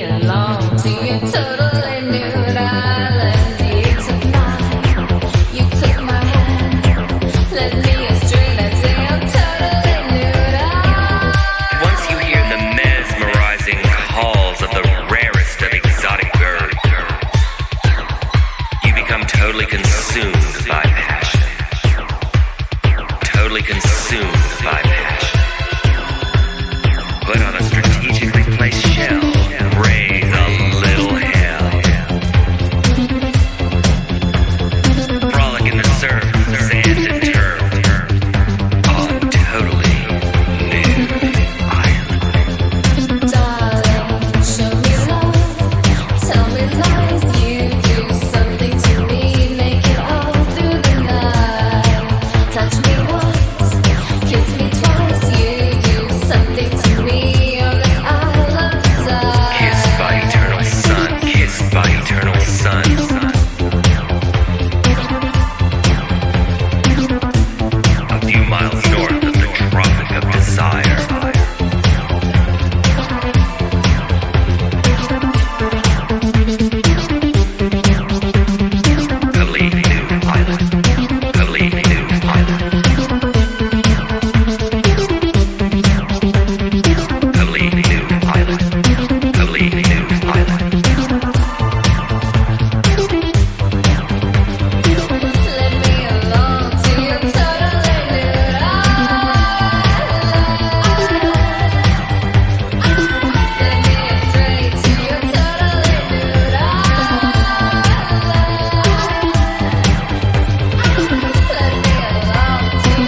along to your totally nude island. You took my hand, led me astray that day. I'm totally nude island. Once you hear the mesmerizing calls of the rarest of exotic birds, you become totally consumed by passion. Totally consumed by passion. Put on a strategically placed shell, raise a little hell. Frolic in the surf, sand and turf, on totally nude island. Darling, show me love, tell me lies. You do something to me, make it all through the night. Touch me once, kiss me twice. You do something to me on this isle of desire. Kissed by eternal sun, kissed by eternal sun. A few miles north of the Tropic of Desire. Totally new island. Totally new island. Totally new island. Totally new island. Let me along to your totally nude island. Let me astray to your totally nude island. Let me along to your totally nude island.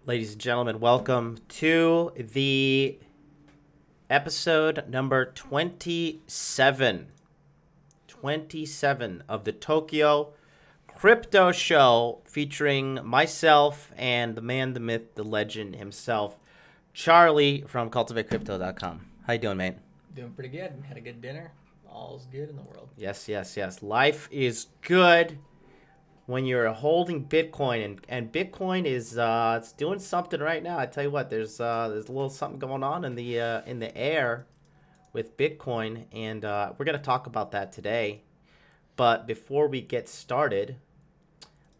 Ladies and gentlemen, welcome to the episode number 27. 27 of the Tokyo Crypto Show, featuring myself and the man, the myth, the legend himself, Charlie from CultivateCrypto.com. How you doing, mate? Doing pretty good. Had a good dinner. All's good in the world. Yes. Life is good when you're holding Bitcoin, and Bitcoin is it's doing something right now. I tell you what, there's a little something going on in the air with Bitcoin, and we're gonna talk about that today. But before we get started,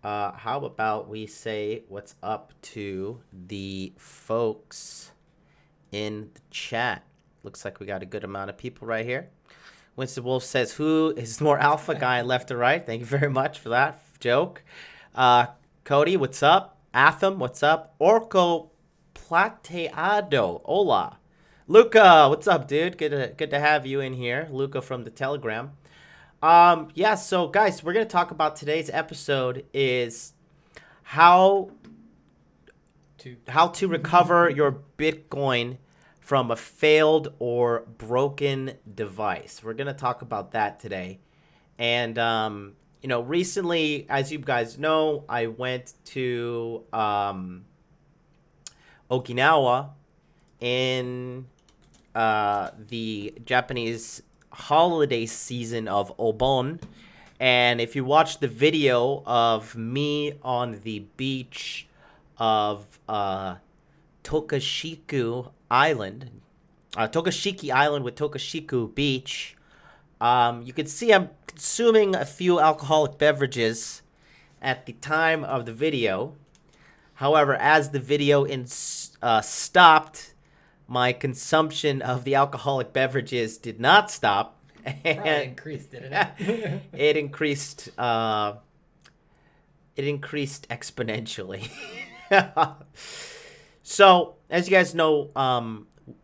how about we say what's up to the folks in the chat. Looks like we got a good amount of people right here. Winston Wolf says, who is more alpha guy left or right? Thank you very much for that joke. Cody, what's up? Atham, what's up? Orco Plateado, hola. Luca, what's up, dude? Good to have you in here. Luca from the Telegram. Yeah, so guys, we're going to talk about today's episode is how to recover your Bitcoin from a failed or broken device. We're going to talk about that today. And, recently, as you guys know, I went to Okinawa in the Japanese holiday season of Obon. And if you watch the video of me on the beach of Tokashiki Island with Tokashiku Beach, you can see I'm consuming a few alcoholic beverages at the time of the video. However, as the video stopped, my consumption of the alcoholic beverages did not stop. Probably increased, didn't it? It increased exponentially. So, as you guys know,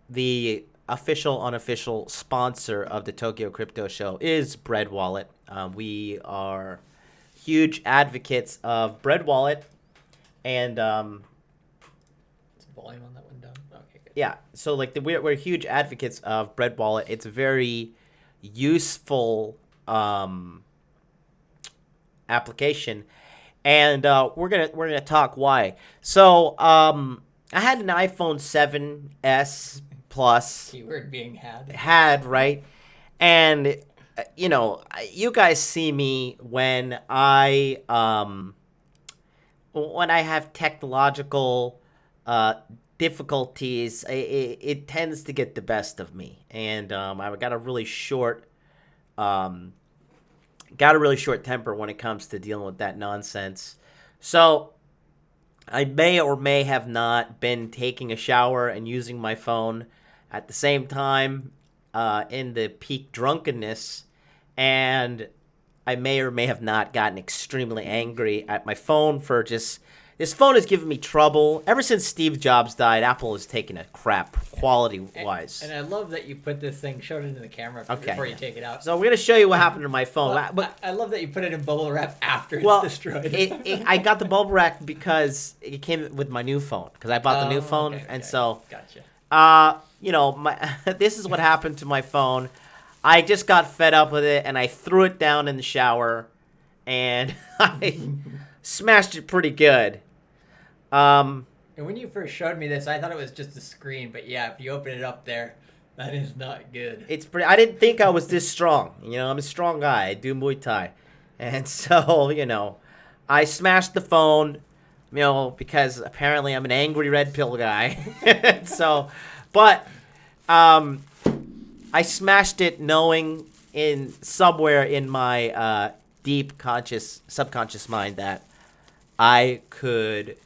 the official, unofficial sponsor of the Tokyo Crypto Show is Bread Wallet. We are huge advocates of Bread Wallet, and Is volume on that one down? Okay, good. yeah, so like we're huge advocates of Bread Wallet. It's a very useful application, and we're gonna talk why. So I had an iPhone 7s Plus. Keyword being had. Right, and you guys see me when I have technological difficulties. It tends to get the best of me, and I've got a really short temper when it comes to dealing with that nonsense. So I may or may have not been taking a shower and using my phone at the same time in the peak drunkenness, and I may or may have not gotten extremely angry at my phone for just... This phone has given me trouble. Ever since Steve Jobs died, Apple has taken a crap quality-wise. And I love that you put this thing, showed it into the camera before you take it out. So we're going to show you what happened to my phone. Well, I love that you put it in bubble wrap after it's destroyed. I got the bubble wrap because it came with my new phone. Because I bought the new phone. Okay. And so... Gotcha. This is what happened to my phone. I just got fed up with it, and I threw it down in the shower, and I smashed it pretty good. And when you first showed me this, I thought it was just a screen, but yeah, if you open it up there, that is not good. It's pretty. I didn't think I was this strong. I'm a strong guy. I do Muay Thai, and so I smashed the phone. Because apparently I'm an angry red pill guy. But I smashed it knowing somewhere in my deep subconscious mind that I could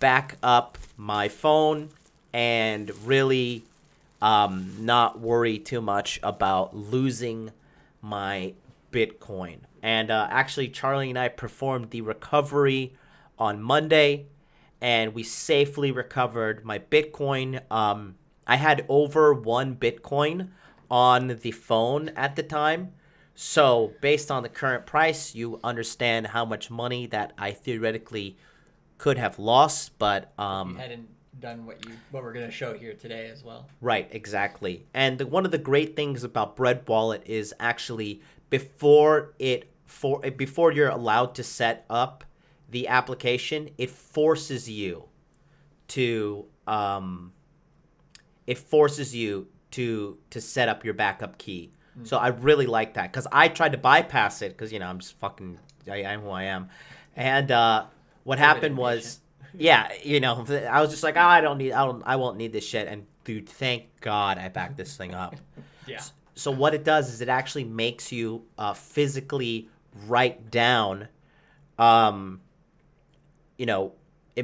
back up my phone and really not worry too much about losing my Bitcoin. And actually, Charlie and I performed the recovery on Monday, and we safely recovered my Bitcoin. I had over 1 Bitcoin on the phone at the time. So based on the current price, you understand how much money that I theoretically could have lost. But you hadn't done what we're going to show here today as well. Right, exactly. And one of the great things about Bread Wallet is actually before you're allowed to set up the application, it forces you to set up your backup key. So I really like that, because I tried to bypass it because I'm just I am who I am, and what happened was, I was just like, I won't need this shit, and dude, thank God I backed this thing up. Yeah. So what it does is it actually makes you physically write down, it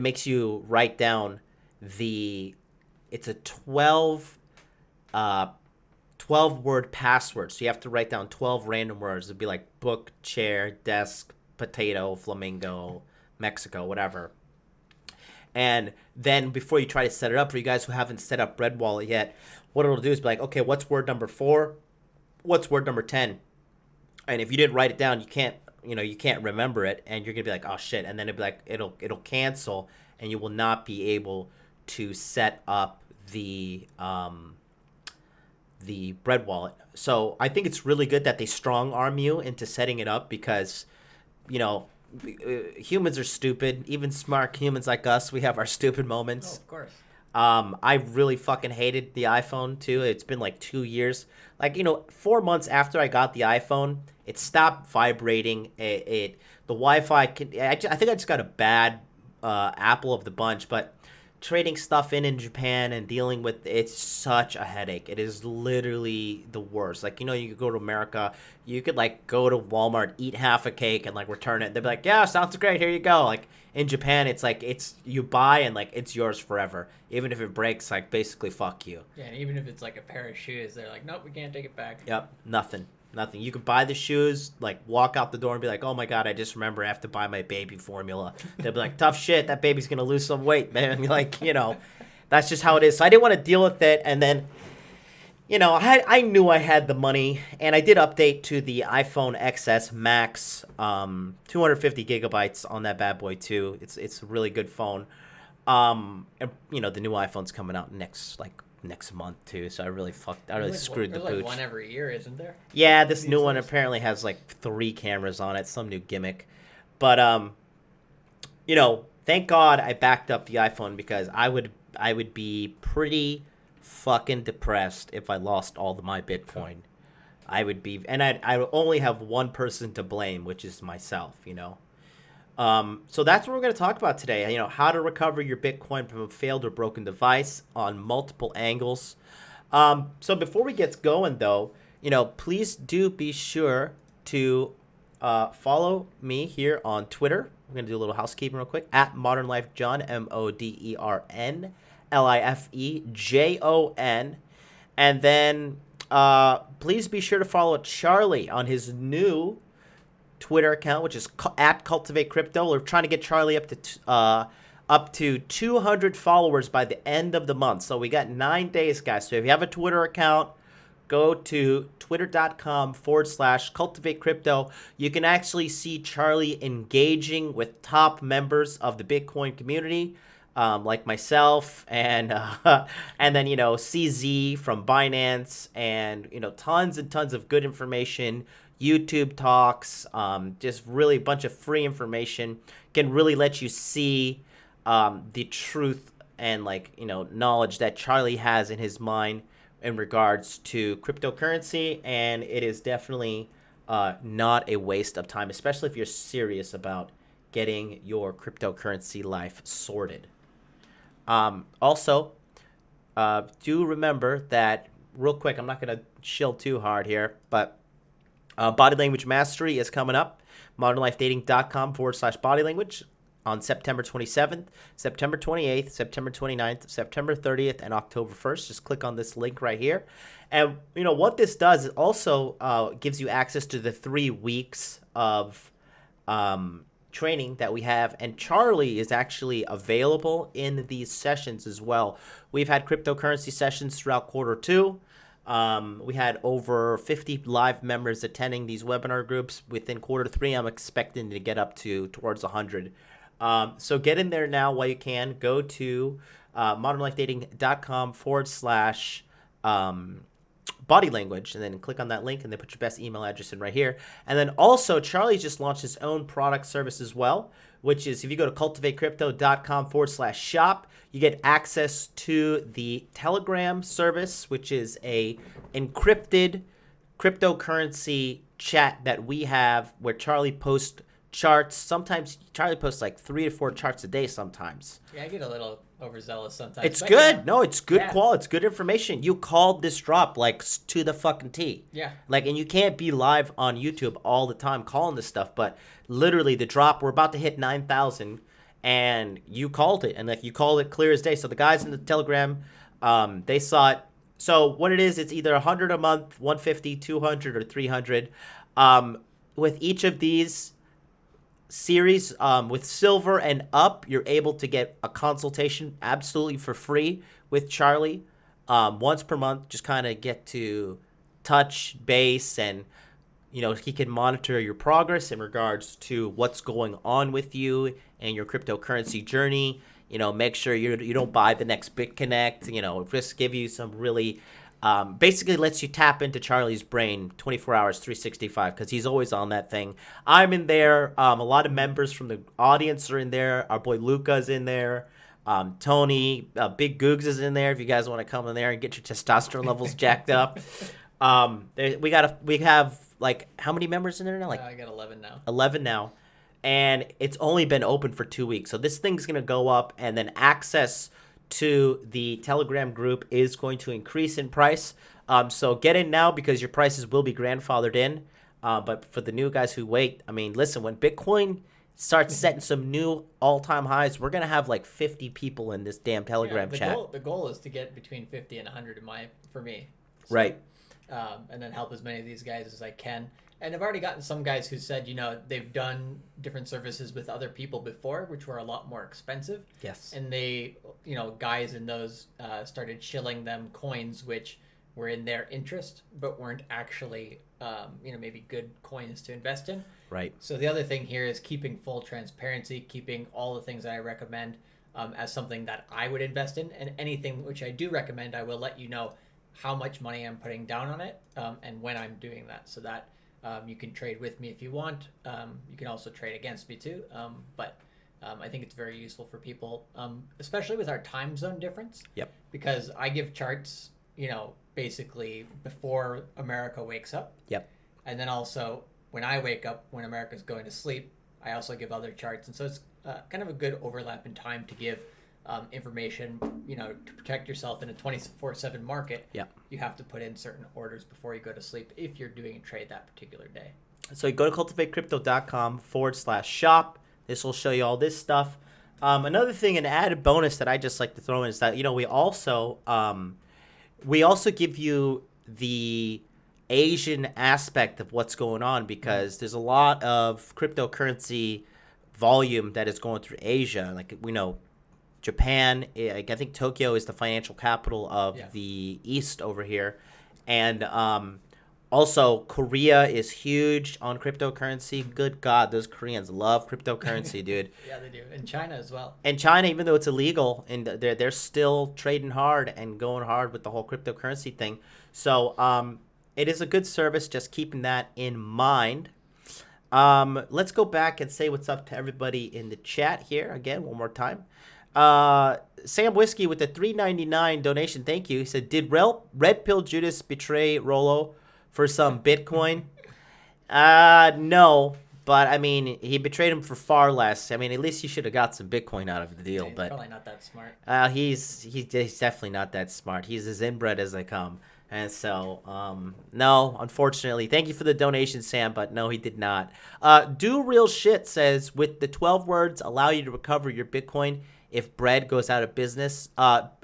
makes you write down the It's a 12-word password. So you have to write down 12 random words. It'd be like book, chair, desk, potato, flamingo, Mexico, whatever. And then before you try to set it up, for you guys who haven't set up Bread Wallet yet, what it'll do is be like, okay, what's word number 4? What's word number 10? And if you didn't write it down, you can't remember it, and you're gonna be like, oh shit, and then it'll be like, it'll cancel, and you will not be able to set up the Bread Wallet. So I think it's really good that they strong arm you into setting it up, because, humans are stupid. Even smart humans like us, we have our stupid moments. Oh, of course. I really fucking hated the iPhone too. It's been like 2 years. 4 months after I got the iPhone, it stopped vibrating. The Wi-Fi I think I just got a bad apple of the bunch, but trading stuff in Japan and dealing with it's such a headache. It is literally the worst. You could go to America, you could go to Walmart, eat half a cake and return it. They'd be like, yeah, sounds great, here you go. In Japan, it's you buy and it's yours forever. Even if it breaks, basically fuck you. Yeah, and even if it's a pair of shoes, they're like, nope, we can't take it back. Yep, nothing. You could buy the shoes, walk out the door and be like, oh my god, I just remember I have to buy my baby formula. They'll be like, tough shit, that baby's gonna lose some weight, man. That's just how it is. So I didn't want to deal with it, and then, I knew I had the money, and I did update to the iPhone XS Max, 250 gigabytes on that bad boy too. It's a really good phone. And the new iPhone's coming out next month too, so I really screwed the pooch. There's one every year, isn't there? Yeah, this new one apparently has 3 cameras on it, some new gimmick. But thank God I backed up the iPhone, because I would be pretty fucking depressed if I lost all of my Bitcoin. I would be, and I would only have one person to blame, which is myself, So that's what we're going to talk about today. How to recover your Bitcoin from a failed or broken device on multiple angles. So before we get going, though, please do be sure to follow me here on Twitter. We're going to do a little housekeeping real quick. At Modern Life John, ModernLifeJon. And then please be sure to follow Charlie on his new Twitter account, which is at Cultivate Crypto. We're trying to get Charlie up to 200 followers by the end of the month. So we got 9 days, guys. So if you have a Twitter account, go to twitter.com/Cultivate Crypto. You can actually see Charlie engaging with top members of the Bitcoin community, like myself, and then CZ from Binance, and tons and tons of good information. YouTube talks, just really a bunch of free information, can really let you see the truth and knowledge that Charlie has in his mind in regards to cryptocurrency, and it is definitely not a waste of time, especially if you're serious about getting your cryptocurrency life sorted. Also, do remember that, real quick, I'm not going to chill too hard here, but Body Language Mastery is coming up. modernlifedating.com/body language on September 27th, September 28th, September 29th, September 30th, and October 1st. Just click on this link right here. And what this does is also gives you access to the 3 weeks of training that we have. And Charlie is actually available in these sessions as well. We've had cryptocurrency sessions throughout quarter 2. We had over 50 live members attending these webinar groups. Within quarter 3, I'm expecting to get up to towards 100. So get in there now while you can. Go to modernlifedating.com/body language, and then click on that link, and then put your best email address in right here. And then also, Charlie just launched his own product service as well, which is if you go to cultivatecrypto.com/shop, you get access to the Telegram service, which is a encrypted cryptocurrency chat that we have, where Charlie posts charts. Sometimes Charlie posts 3 to 4 charts a day sometimes. Yeah, I get a little overzealous sometimes. It's good. No, it's good quality. It's good information. You called this drop to the fucking T. Yeah. And you can't be live on YouTube all the time calling this stuff, but literally the drop, we're about to hit 9,000, and you called it, and you called it clear as day. So the guys in the Telegram They saw it. So what it is, it's either 100 a month, 150, 200, or 300. With each of these series, with silver and up, you're able to get a consultation absolutely for free with Charlie once per month. Just kind of get to touch base, and he can monitor your progress in regards to what's going on with you and your cryptocurrency journey. Make sure you don't buy the next BitConnect. Just give you some really, basically lets you tap into Charlie's brain 24 hours, 365, because he's always on that thing. I'm in there. A lot of members from the audience are in there. Our boy Luca's in there. Tony, Big Googs is in there. If you guys want to come in there and get your testosterone levels jacked up. We have like, how many members in there now? I got 11 now. 11 now. And it's only been open for 2 weeks. So this thing's going to go up, and then access to the Telegram group is going to increase in price. So get in now, because your prices will be grandfathered in. But for the new guys who wait, listen, when Bitcoin starts setting some new all-time highs, we're going to have like 50 people in this damn Telegram chat. The goal is to get between 50 and 100 for me. So, right. And then help as many of these guys as I can. And I've already gotten some guys who said, they've done different services with other people before, which were a lot more expensive. Yes. And they, guys in those started shilling them coins, which were in their interest, but weren't actually, maybe good coins to invest in. Right. So the other thing here is keeping full transparency, keeping all the things that I recommend as something that I would invest in. And anything which I do recommend, I will let you know how much money I'm putting down on it and when I'm doing that, so that you can trade with me if you want. You can also trade against me too. But I think it's very useful for people, especially with our time zone difference. Yep. Because I give charts, basically before America wakes up. Yep. And then also when I wake up, when America's going to sleep, I also give other charts. And so it's kind of a good overlap in time to give information, to protect yourself in a 24/7 market. Yeah. You have to put in certain orders before you go to sleep if you're doing a trade that particular day. So you go to cultivatecrypto.com/shop. This will show you all this stuff. Another thing, an added bonus that I just like to throw in is that, we also give you the Asian aspect of what's going on, because there's a lot of cryptocurrency volume that is going through Asia. Like, we know Japan, I think Tokyo is the financial capital of the East over here. And also, Korea is huge on cryptocurrency. Good God, those Koreans love cryptocurrency, dude. Yeah, they do. And China as well. And China, even though it's illegal, and they're still trading hard and going hard with the whole cryptocurrency thing. So it is a good service, just keeping that in mind. Let's go back and say what's up to everybody in the chat here again one more time. Sam Whiskey with the $3.99 donation. Thank you. He said, "Did Red Pill Judas betray Rolo for some Bitcoin?" No, but he betrayed him for far less. At least he should have got some Bitcoin out of the deal. He's but probably not that smart. He's definitely not that smart. He's as inbred as they come. And so, no, unfortunately. Thank you for the donation, Sam, but no, he did not. Do Real Shit says, with the 12 words allow you to recover your Bitcoin if bread goes out of business.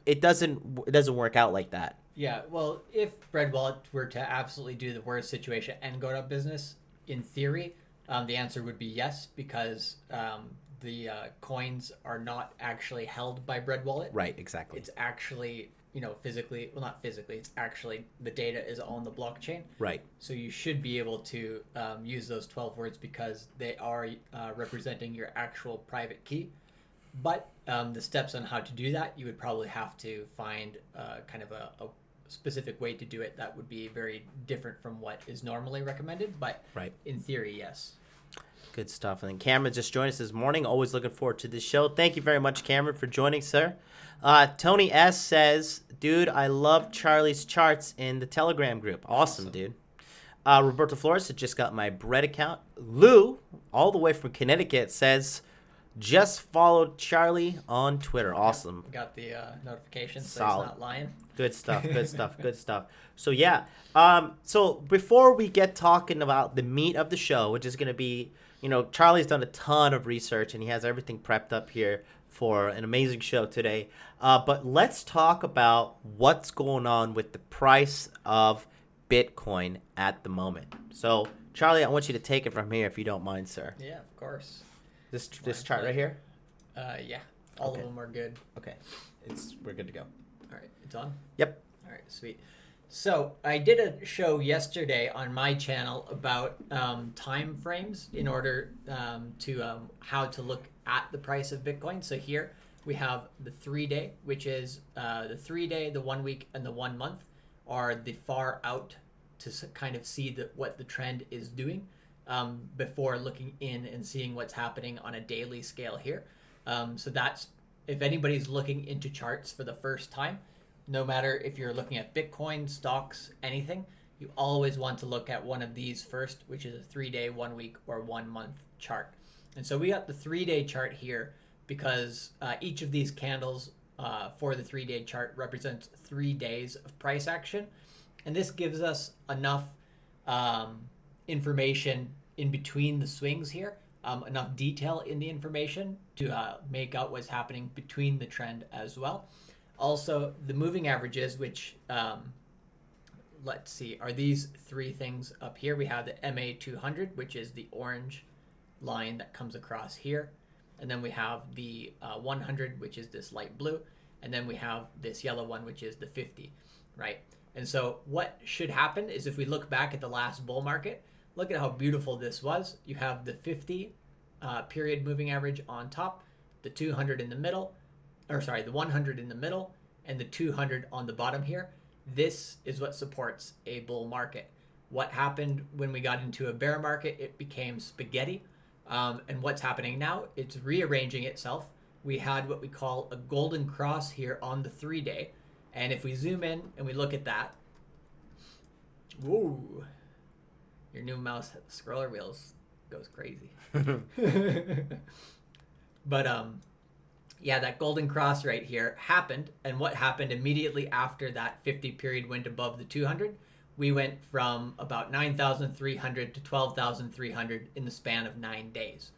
It doesn't work out like that. Yeah, well, if Bread Wallet were to absolutely do the worst situation and go out of business, in theory, the answer would be yes, because the coins are not actually held by Bread Wallet. Right, exactly. It's actually, physically, well, not physically, it's actually the data is on the blockchain. Right. So you should be able to use those 12 words because they are representing your actual private key. But the steps on how to do that, you would probably have to find kind of a specific way to do it that would be very different from what is normally recommended. But right. In theory, yes. Good stuff. And then Cameron just joined us this morning. Always looking forward to this show. Thank you very much, Cameron, for joining, sir. Tony S. says, "Dude, I love Charlie's charts in the Telegram group." Awesome. Dude. Roberto Flores had just got my bread account. Lou, all the way from Connecticut, says, "Just followed Charlie on Twitter." Awesome. Got the notification, so Solid. he's not lying. Good stuff. Good stuff. Good stuff. So yeah. So before we get talking about the meat of the show, which is going to be, Charlie's done a ton of research and he has everything prepped up here for an amazing show today. But let's talk about what's going on with the price of Bitcoin at the moment. So, Charlie, I want you to take it from here if you don't mind, sir. Yeah, of course. This chart right here? Yeah. All Okay. of them are good. Okay. We're good to go. All right, it's on? Yep. All right, sweet. So I did a show yesterday on my channel about time frames in order to how to look at the price of Bitcoin. So here we have the 3-day, which is the 3-day, the 1 week, and the 1 month are the far out to kind of see what the trend is doing before looking in and seeing what's happening on a daily scale here. So that's, if anybody's looking into charts for the first time, no matter if you're looking at Bitcoin, stocks, anything, you always want to look at one of these first, which is a 3-day, 1 week, or 1 month chart. And so we got the 3-day chart here because each of these candles for the 3-day chart represents 3 days of price action. And this gives us enough information in between the swings here, enough detail in the information to make out what's happening between the trend as well. Also, the moving averages, which, let's see, are these three things up here. We have the MA200, which is the orange line that comes across here. And then we have the 100, which is this light blue. And then we have this yellow one, which is the 50, right? And so what should happen is if we look back at the last bull market, look at how beautiful this was. You have the 50 period moving average on top, the 200 in the middle, or sorry, the 100 in the middle, and the 200 on the bottom here. This is what supports a bull market. What happened when we got into a bear market? It became spaghetti. And what's happening now? It's rearranging itself. We had what we call a golden cross here on the 3-day. And if we zoom in and we look at that, whoa, your new mouse scroller wheels goes crazy. But yeah, that golden cross right here happened. And what happened immediately after that 50 period went above the 200? We went from about 9,300 to 12,300 in the span of 9 days.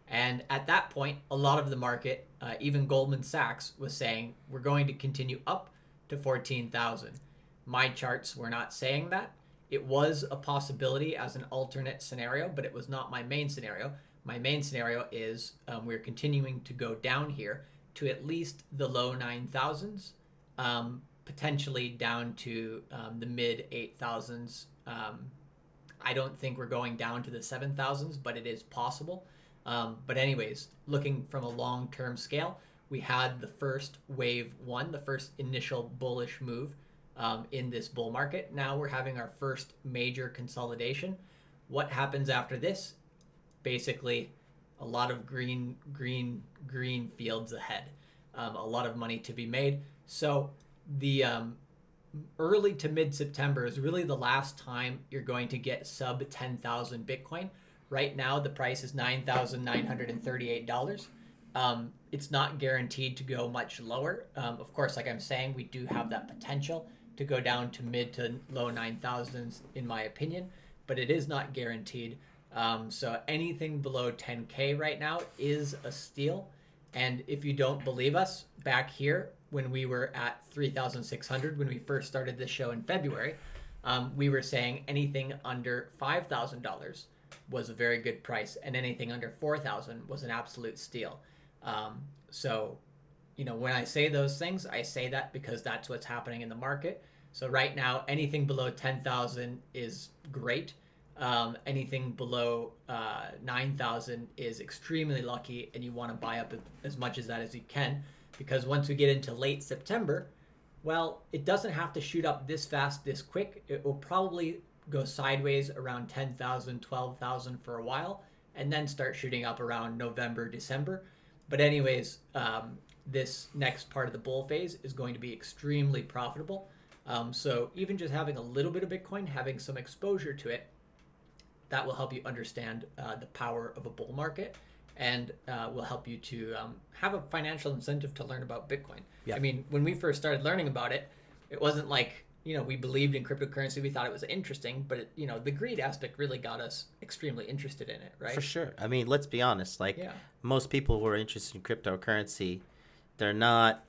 And at that point, a lot of the market, even Goldman Sachs, was saying we're going to continue up to 14,000. My charts were not saying that. It was a possibility as an alternate scenario, but it was not my main scenario. My main scenario is we're continuing to go down here to at least the low 9,000s, potentially down to the mid 8,000s. I don't think we're going down to the 7,000s, but it is possible. But anyways, looking from a long-term scale, we had the first wave one, the first initial bullish move in this bull market. Now we're having our first major consolidation. What happens after this? Basically, a lot of green fields ahead. A lot of money to be made. So the early to mid-September is really the last time you're going to get sub 10,000 Bitcoin. Right now, the price is $9,938. It's not guaranteed to go much lower. Of course, like I'm saying, we do have that potential to go down to mid to low 9,000s, in my opinion, but it is not guaranteed. So anything below 10K right now is a steal. And if you don't believe us, back here, when we were at 3,600, when we first started this show in February, we were saying anything under $5,000 was a very good price, and anything under 4,000 was an absolute steal. So, you know, when I say those things, I say that because that's what's happening in the market. So right now, anything below 10,000 is great. Anything below 9,000 is extremely lucky, and you want to buy up as much as that as you can, because once we get into late September, well, it doesn't have to shoot up this fast, this quick. It will probably go sideways around 10,000, 12,000 for a while, and then start shooting up around November, December. But anyways, this next part of the bull phase is going to be extremely profitable. So even just having a little bit of Bitcoin, having some exposure to it, that will help you understand the power of a bull market, and will help you to have a financial incentive to learn about Bitcoin. Yeah. I mean, when we first started learning about it, it wasn't like we believed in cryptocurrency. We thought it was interesting, but the greed aspect really got us extremely interested in it, right? For sure. I mean, let's be honest. Like, Yeah. most people who are interested in cryptocurrency, they're not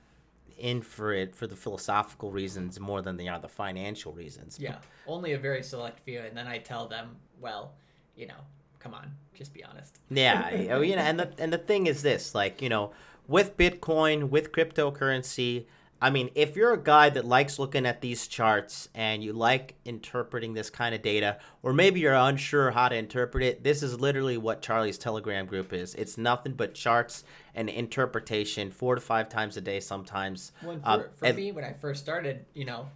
in for it for the philosophical reasons more than they are the financial reasons. Yeah, only a very select few, and then I tell them, well, come on, just be honest. Yeah, and the thing is this, like, with Bitcoin, with cryptocurrency, I mean, if you're a guy that likes looking at these charts and you like interpreting this kind of data, or maybe you're unsure how to interpret it, this is literally what Charlie's Telegram group is. It's nothing but charts and interpretation 4 to 5 times a day sometimes. Well, for me, when I first started,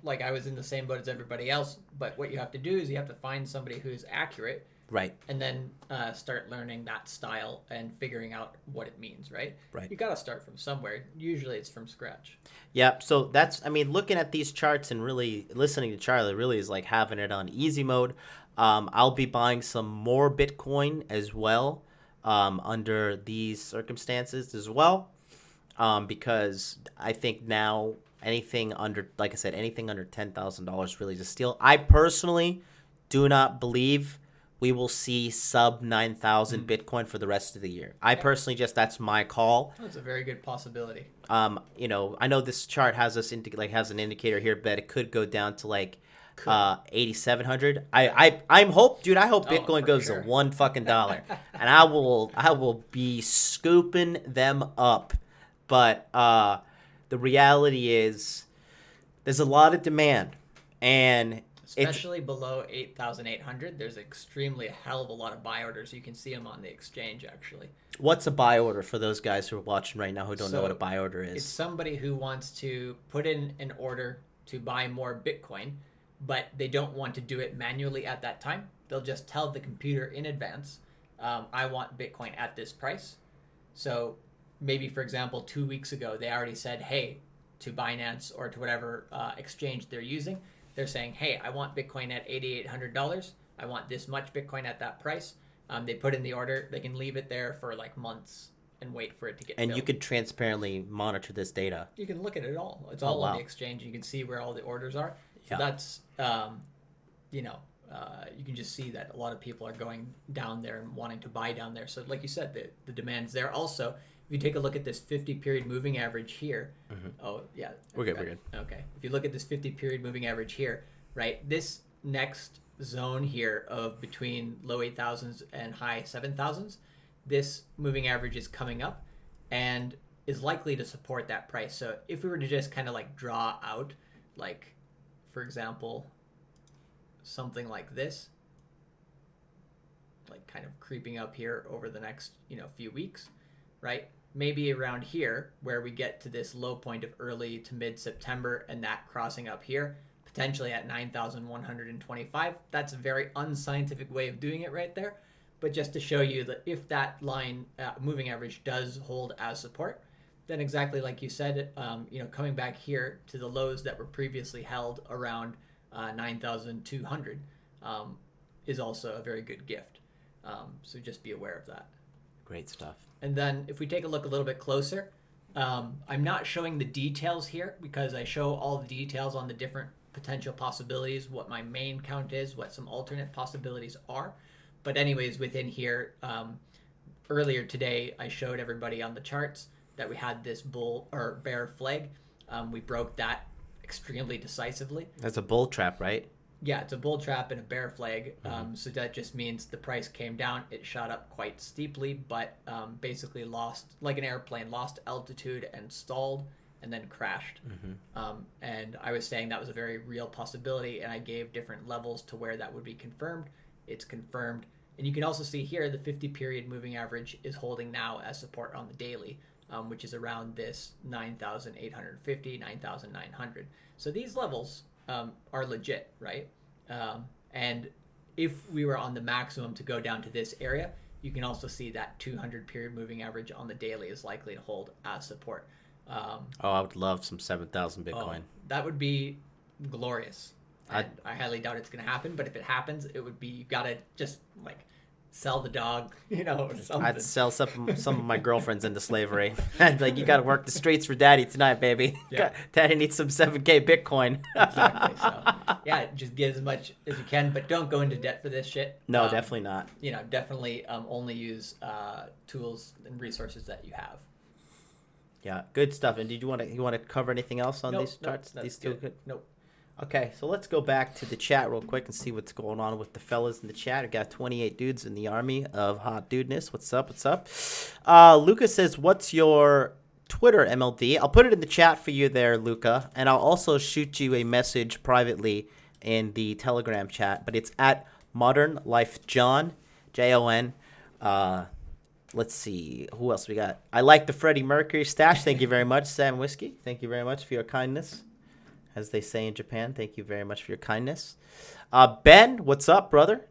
like I was in the same boat as everybody else, but what you have to do is you have to find somebody who's accurate. Right. And then start learning that style and figuring out what it means, right? Right. You got to start from somewhere. Usually it's from scratch. Yep. So that's, I mean, looking at these charts and really listening to Charlie really is like having it on easy mode. I'll be buying some more Bitcoin as well under these circumstances as well, because I think now anything under, like I said, anything under $10,000 really is a steal. I personally do not believe we will see sub 9,000 Bitcoin for the rest of the year. I personally that's my call. That's a very good possibility. I know this chart has us has an indicator here, but it could go down to like 8,700. I hope Bitcoin goes sure. to $1 and I will be scooping them up. But the reality is there's a lot of demand, and especially below 8,800, there's extremely a hell of a lot of buy orders. You can see them on the exchange, actually. What's a buy order for those guys who are watching right now who don't know what a buy order is? It's somebody who wants to put in an order to buy more Bitcoin, but they don't want to do it manually at that time. They'll just tell the computer in advance, I want Bitcoin at this price. So maybe, for example, 2 weeks ago, they already said, hey, to Binance or to whatever exchange they're using, they're saying, hey, I want Bitcoin at $8,800. I want this much Bitcoin at that price. They put in the order. They can leave it there for like months and wait for it to get And filled. you could transparently monitor this data. You can look at it all. It's all on the exchange. You can see where all the orders are. So that's, you can just see that a lot of people are going down there and wanting to buy down there. So like you said, the demand's there. Also, if you take a look at this 50-period moving average here, oh, yeah. We're good. Okay. If you look at this 50-period moving average here, right, this next zone here of between low 8,000s and high 7,000s, this moving average is coming up and is likely to support that price. So if we were to just kind of like draw out, like, for example, something like this, like kind of creeping up here over the next, few weeks, right? Maybe around here where we get to this low point of early to mid-September and that crossing up here, potentially at 9,125. That's a very unscientific way of doing it right there. But just to show you that if that line moving average does hold as support, then exactly like you said, coming back here to the lows that were previously held around 9,200 is also a very good gift. So just be aware of that. Great stuff. And then if we take a look a little bit closer, I'm not showing the details here because I show all the details on the different potential possibilities, what my main count is, what some alternate possibilities are. But anyways, within here, earlier today, I showed everybody on the charts that we had this bull or bear flag. We broke that extremely decisively. That's a bull trap, right? Yeah, it's a bull trap and a bear flag. So that just means the price came down. It shot up quite steeply, but basically lost, like an airplane, lost altitude and stalled and then crashed. And I was saying that was a very real possibility, and I gave different levels to where that would be confirmed. It's confirmed. And you can also see here the 50-period moving average is holding now as support on the daily, which is around this 9,850, 9,900. So these levels are legit, right? And if we were on the maximum to go down to this area, you can also see that 200-period moving average on the daily is likely to hold as support. I would love some 7,000 Bitcoin. That would be glorious. And I highly doubt it's going to happen, but if it happens, it would be, you got to just like sell the dog, or something. I'd sell some of my girlfriends into slavery. I'd be like, you got to work the streets for daddy tonight, baby. Yeah. Daddy needs some 7K Bitcoin. Exactly. So, yeah, just get as much as you can, but don't go into debt for this shit. No, definitely not. Definitely only use tools and resources that you have. Yeah, good stuff. And did you want to cover anything else on these charts? That's These two good. Nope. Okay, so let's go back to the chat real quick and see what's going on with the fellas in the chat. We got 28 dudes in the army of hot dudeness. What's up? What's up? Luca says, "What's your Twitter, MLD?" I'll put it in the chat for you there, Luca, and I'll also shoot you a message privately in the Telegram chat. But it's at Modern Life John, Jon. Let's see who else we got. I like the Freddie Mercury stash. Thank you very much, Sam Whiskey. Thank you very much for your kindness. As they say in Japan, thank you very much for your kindness. Ben, what's up, brother?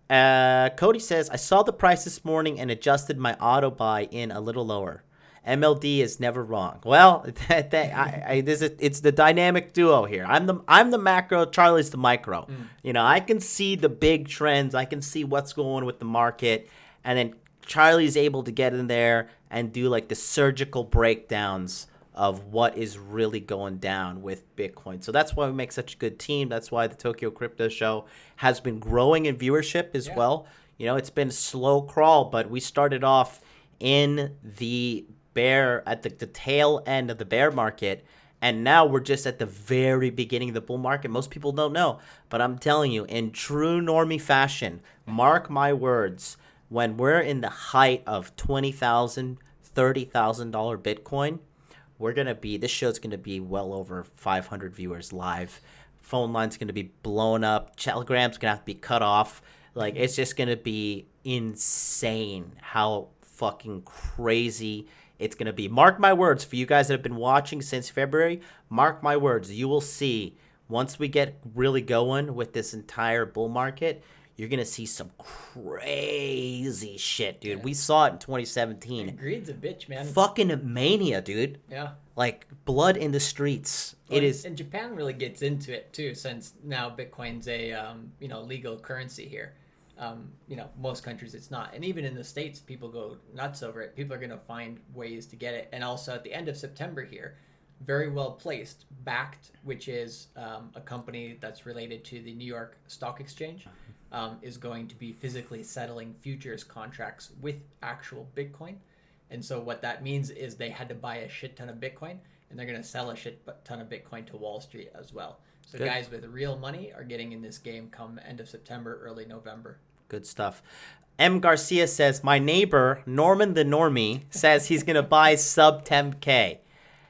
Cody says, I saw the price this morning and adjusted my auto buy in a little lower. MLD is never wrong. Well, it's the dynamic duo here. I'm the macro, Charlie's the micro. I can see the big trends. I can see what's going on with the market, and then Charlie's able to get in there and do like the surgical breakdowns of what is really going down with Bitcoin. So that's why we make such a good team. That's why the Tokyo Crypto Show has been growing in viewership as well. It's been a slow crawl, but we started off in the at the tail end of the bear market, and now we're just at the very beginning of the bull market. Most people don't know, but I'm telling you, in true normie fashion, mark my words, when we're in the height of $20,000, $30,000 Bitcoin, this show's going to be well over 500 viewers live. Phone line's going to be blown up. Telegram's going to have to be cut off. Like, it's just going to be insane how fucking crazy it's going to be. Mark my words, for you guys that have been watching since February, mark my words, you will see, once we get really going with this entire bull market, you're going to see some crazy shit, dude. Yeah. We saw it in 2017. Greed's a bitch, man. Fucking mania, dude. Yeah. Like, blood in the streets. Well, it is. And Japan really gets into it, too, since now Bitcoin's a, legal currency here. Most countries it's not. And even in the States, people go nuts over it. People are going to find ways to get it. And also at the end of September here, very well placed, Backed, which is a company that's related to the New York Stock Exchange, is going to be physically settling futures contracts with actual Bitcoin. And so what that means is they had to buy a shit ton of Bitcoin, and they're going to sell a shit ton of Bitcoin to Wall Street as well. So good. Guys with real money are getting in this game come end of September, early November. Good stuff. M. Garcia says, my neighbor, Norman the Normie, says he's going to buy sub 10K.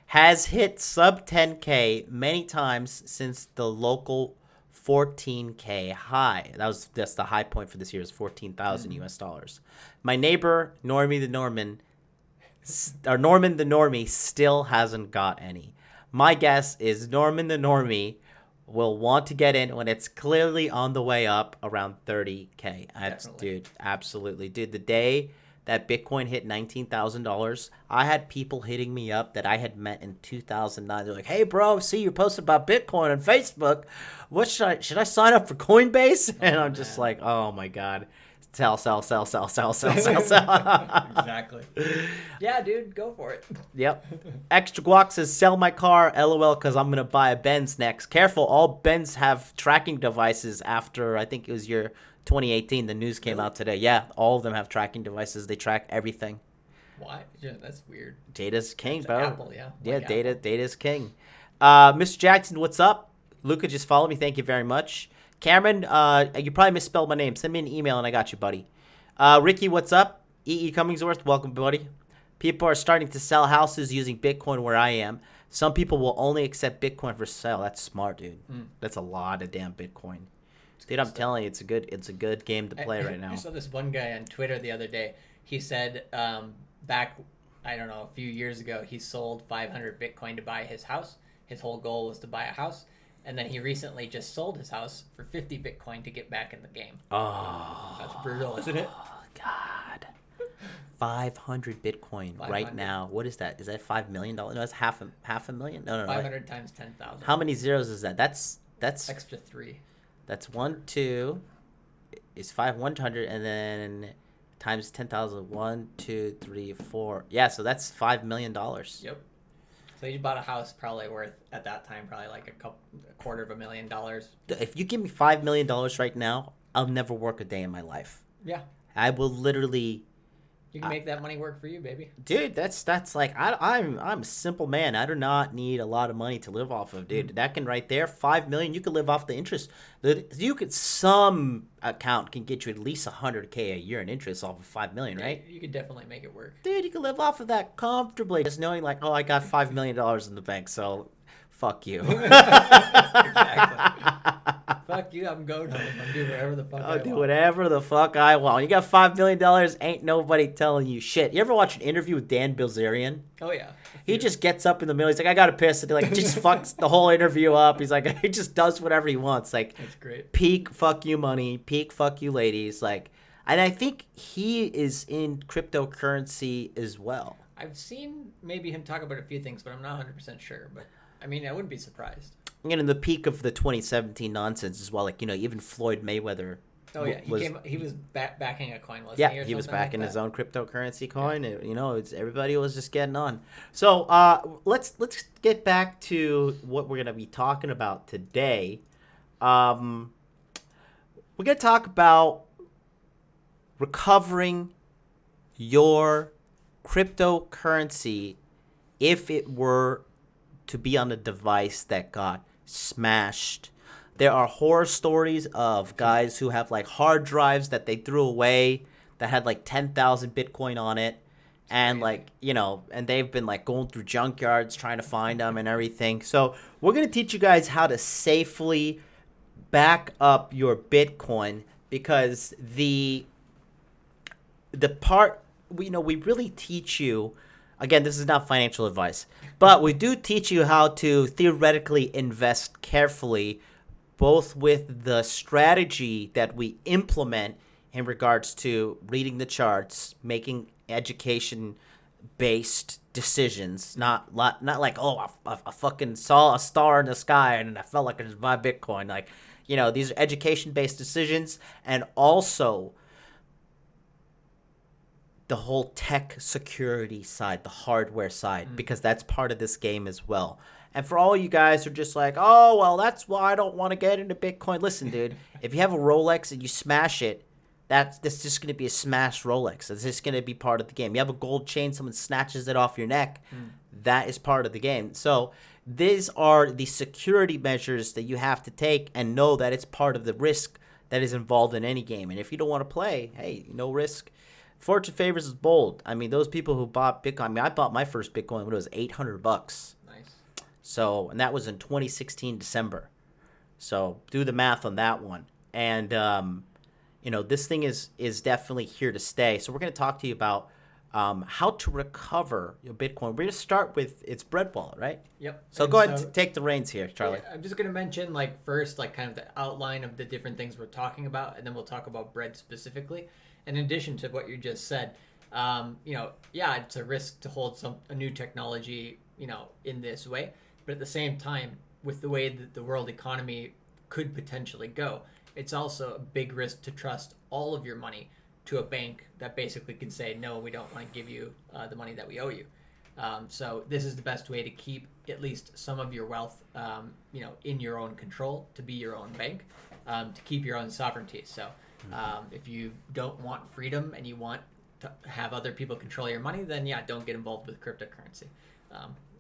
Has hit sub 10K many times since the local 14K high. That's the high point for this year is 14,000 US dollars. My neighbor, Normie the Norman Normie still hasn't got any. My guess is Norman the Normie will want to get in when it's clearly on the way up around 30K. Dude, absolutely. Dude, the day that Bitcoin hit $19,000, I had people hitting me up that I had met in 2009. They're like, hey, bro, see you posted about Bitcoin on Facebook. What should I sign up for Coinbase? And I'm just like, oh, my God. Sell. Exactly. Yeah, dude, go for it. Yep. Extra Guac says, sell my car, LOL, because I'm going to buy a Benz next. Careful, all Benz have tracking devices after, I think it was year 2018. The news came out today. Yeah, all of them have tracking devices. They track everything. Why? Yeah, that's weird. Data's king, bro. Apple, yeah. Yeah, data's king. Mr. Jackson, what's up? Luca just followed me. Thank you very much. Cameron, you probably misspelled my name. Send me an email and I got you, buddy. Ricky, what's up? E.E. Cummingsworth, welcome, buddy. People are starting to sell houses using Bitcoin where I am. Some people will only accept Bitcoin for sale. That's smart, dude. That's a lot of damn Bitcoin. Dude, I'm telling you, it's a good game to play right now. I saw this one guy on Twitter the other day. He said back, I don't know, a few years ago, he sold 500 Bitcoin to buy his house. His whole goal was to buy a house. And then he recently just sold his house for 50 Bitcoin to get back in the game. Oh. That's brutal, isn't it? Oh, God. 500 Bitcoin 500. Right now. What is that? Is that $5 million? No, that's half a million? No. 500 times 10,000. How many zeros is that? That's extra 3. That's 1, 2. is 100, and then times 10,000. 1, 2, 3, 4. Yeah, so that's $5 million. Yep. So you bought a house probably worth at that time probably like a $250,000. If you give me $5 million right now, I'll never work a day in my life. Yeah. I will literally. You can make that money work for you, baby. Dude, that's like I'm a simple man. I do not need a lot of money to live off of, dude. That can right there, $5 million. You could live off the interest. Some account can get you at least $100K a year in interest off of $5 million, right? You could definitely make it work. Dude, you can live off of that comfortably, just knowing like, oh, I got $5 million in the bank, so fuck you. Exactly. Fuck you, I'm going home. I'm doing whatever the fuck I I'll do want. whatever the fuck I want. You got $5 million, ain't nobody telling you shit. You ever watch an interview with Dan Bilzerian? Oh, yeah. He just gets up in the middle. He's like, I gotta piss. And he like just fucks the whole interview up. He's like, he just does whatever he wants. Like, That's great. peak fuck you money, peak fuck you ladies. Like, and I think he is in cryptocurrency as well. I've seen maybe him talk about a few things, but I'm not 100% sure. But, I mean, I wouldn't be surprised. And in the peak of the 2017 nonsense as well, like, you know, even Floyd Mayweather. Oh, yeah. He was backing a coin, wasn't Yeah, he? Or he was something like backing that? his own cryptocurrency coin. Yeah. You know, everybody was just getting on. So let's get back to what we're gonna be talking about today. We're gonna talk about recovering your cryptocurrency if it were to be on a device that got smashed. There are horror stories of guys who have like hard drives that they threw away that had like 10,000 Bitcoin on it. And like, you know, and they've been like going through junkyards trying to find them and everything. So we're going to teach you guys how to safely back up your Bitcoin, because the part, we really teach you. Again, this is not financial advice, but we do teach you how to theoretically invest carefully, both with the strategy that we implement in regards to reading the charts, making education-based decisions, not like, oh, I fucking saw a star in the sky and I felt like I just buy Bitcoin. Like, you know, these are education-based decisions, and also the whole tech security side, the hardware side, because that's part of this game as well. And for all you guys who are just like, oh, well, that's why I don't want to get into Bitcoin. Listen, dude, if you have a Rolex and you smash it, that's just going to be a smashed Rolex. It's just going to be part of the game. You have a gold chain, someone snatches it off your neck, that is part of the game. So these are the security measures that you have to take, and know that it's part of the risk that is involved in any game. And if you don't want to play, hey, no risk. Fortune favors is bold. I mean, those people who bought Bitcoin. I mean, I bought my first Bitcoin when it was $800. Nice. So, and that was in 2016 December. So do the math on that one. And you know, this thing is definitely here to stay. So we're going to talk to you about how to recover your Bitcoin. We're going to start with its bread wallet, right? Yep. So And go ahead and take the reins here, Charlie. I'm just going to mention, like, first, like, kind of the outline of the different things we're talking about, and then we'll talk about bread specifically. And in addition to what you just said, you know, yeah, it's a risk to hold a new technology, you know, in this way. But at the same time, with the way that the world economy could potentially go, it's also a big risk to trust all of your money to a bank that basically can say, no, we don't want to give you the money that we owe you. So this is the best way to keep at least some of your wealth, you know, in your own control, to be your own bank, to keep your own sovereignty. So if you don't want freedom and you want to have other people control your money, then yeah, don't get involved with cryptocurrency.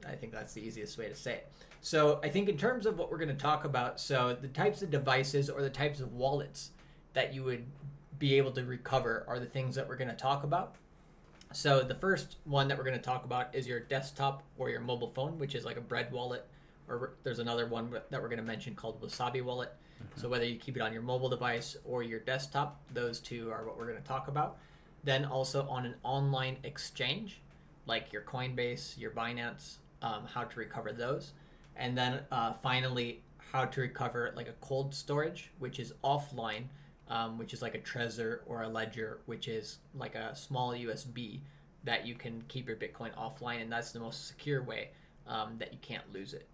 I think that's the easiest way to say it. So I think in terms of what we're going to talk about, so the types of devices or the types of wallets that you would be able to recover are the things that we're going to talk about. So the first one that we're going to talk about is your desktop or your mobile phone, which is like a bread wallet, or there's another one that we're going to mention called Wasabi wallet. So whether you keep it on your mobile device or your desktop, those two are what we're going to talk about. Then also on an online exchange, like your Coinbase, your Binance, how to recover those. And then finally, how to recover like a cold storage, which is offline, which is like a Trezor or a Ledger, which is like a small USB that you can keep your Bitcoin offline, and that's the most secure way that you can't lose it.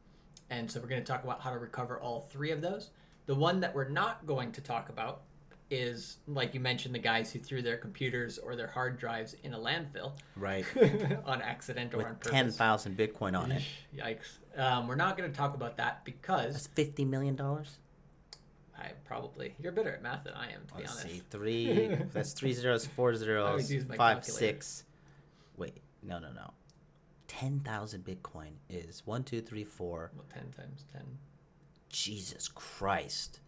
And so we're going to talk about how to recover all three of those. The one that we're not going to talk about is, like you mentioned, the guys who threw their computers or their hard drives in a landfill Right. on accident or on With purpose. 10,000 Bitcoin on it. Yikes. We're not going to talk about that because That's $50 million? you're better at math than I am, to be Let's honest. see. That's 3 zeros, 4 I zeros, always use my 5, calculator. 6. Wait, no. 10,000 Bitcoin is 1, 2, 3, 4. Well, 10 times 10. Jesus Christ.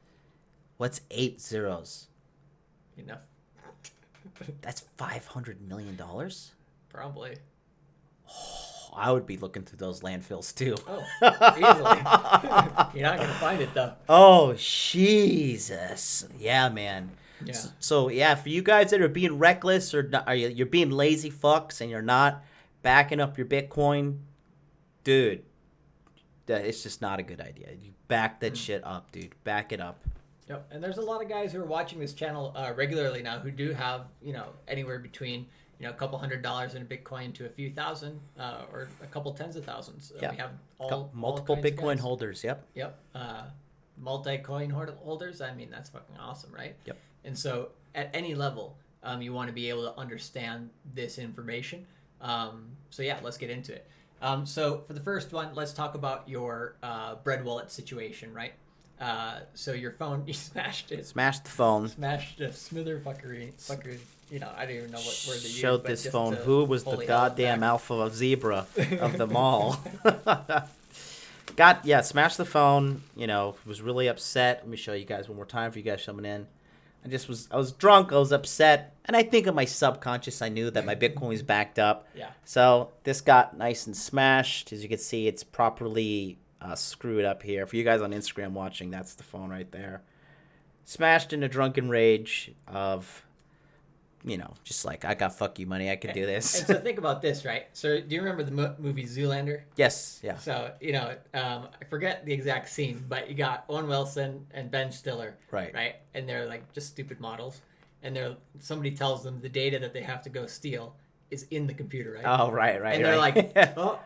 What's 8 zeros? Enough. That's $500 million? Probably. I would be looking through those landfills too. Oh, easily. You're not going to find it, though. Oh, Jesus. Yeah, man. Yeah. So, yeah, for you guys that are being reckless or not, you're being lazy fucks and you're not backing up your Bitcoin, dude, it's just not a good idea. You back that shit up, dude. Back it up. Yep. And there's a lot of guys who are watching this channel regularly now who do have, anywhere between, a couple $100s in Bitcoin to a few thousand or a couple tens of thousands. Yeah. We have Multiple all kinds of Bitcoin guys. holders, yep. Yep. Multi-coin holders. I mean, that's fucking awesome, right? Yep. And so at any level, you want to be able to understand this information. So yeah, let's get into it. So for the first one, let's talk about your bread wallet situation, right? So your phone, you smashed it. Smashed the phone. Smashed a smither fuckery. I don't even know what word to use. Showed but this just phone to who was the fully goddamn back. alpha zebra of them all. Smashed the phone, was really upset. Let me show you guys one more time for you guys coming in. I was drunk, I was upset, and I think in my subconscious I knew that my Bitcoin was backed up. Yeah. So this got nice and smashed. As you can see, it's properly screwed up here. For you guys on Instagram watching, that's the phone right there. Smashed in a drunken rage of, just like, I got fuck you money, I could do this. And so think about this, right? So do you remember the movie Zoolander? Yes, yeah. So, I forget the exact scene, but you got Owen Wilson and Ben Stiller. Right. And they're like just stupid models. And somebody tells them the data that they have to go steal is in the computer, right? Oh, right. And they're like, oh,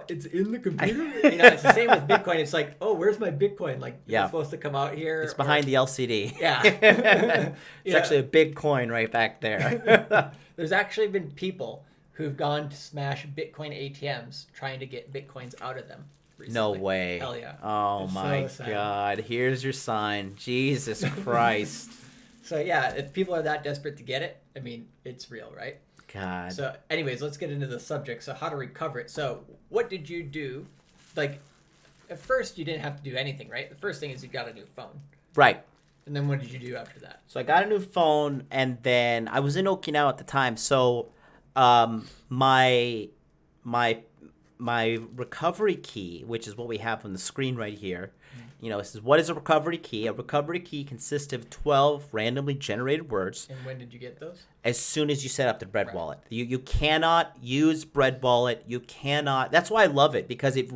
it's in the computer? It's the same with Bitcoin. It's like, oh, where's my Bitcoin? Like, it's supposed to come out here. It's behind the LCD. Yeah. It's actually a big coin right back there. There's actually been people who've gone to smash Bitcoin ATMs trying to get Bitcoins out of them recently. No way. Hell yeah. Oh, It's my so sad. God. Here's your sign. Jesus Christ. So, yeah, if people are that desperate to get it, I mean, it's real, right? God. So, anyways, let's get into the subject. So, how to recover it. So, what did you do? Like, at first, you didn't have to do anything, right? The first thing is you got a new phone. Right. And then what did you do after that? So I got a new phone, and then I was in Okinawa at the time. So my recovery key, which is what we have on the screen right here, it says, what is a recovery key? A recovery key consists of 12 randomly generated words. And when did you get those? As soon as you set up the Bread Wallet. You cannot use Bread Wallet. You cannot. That's why I love it, because it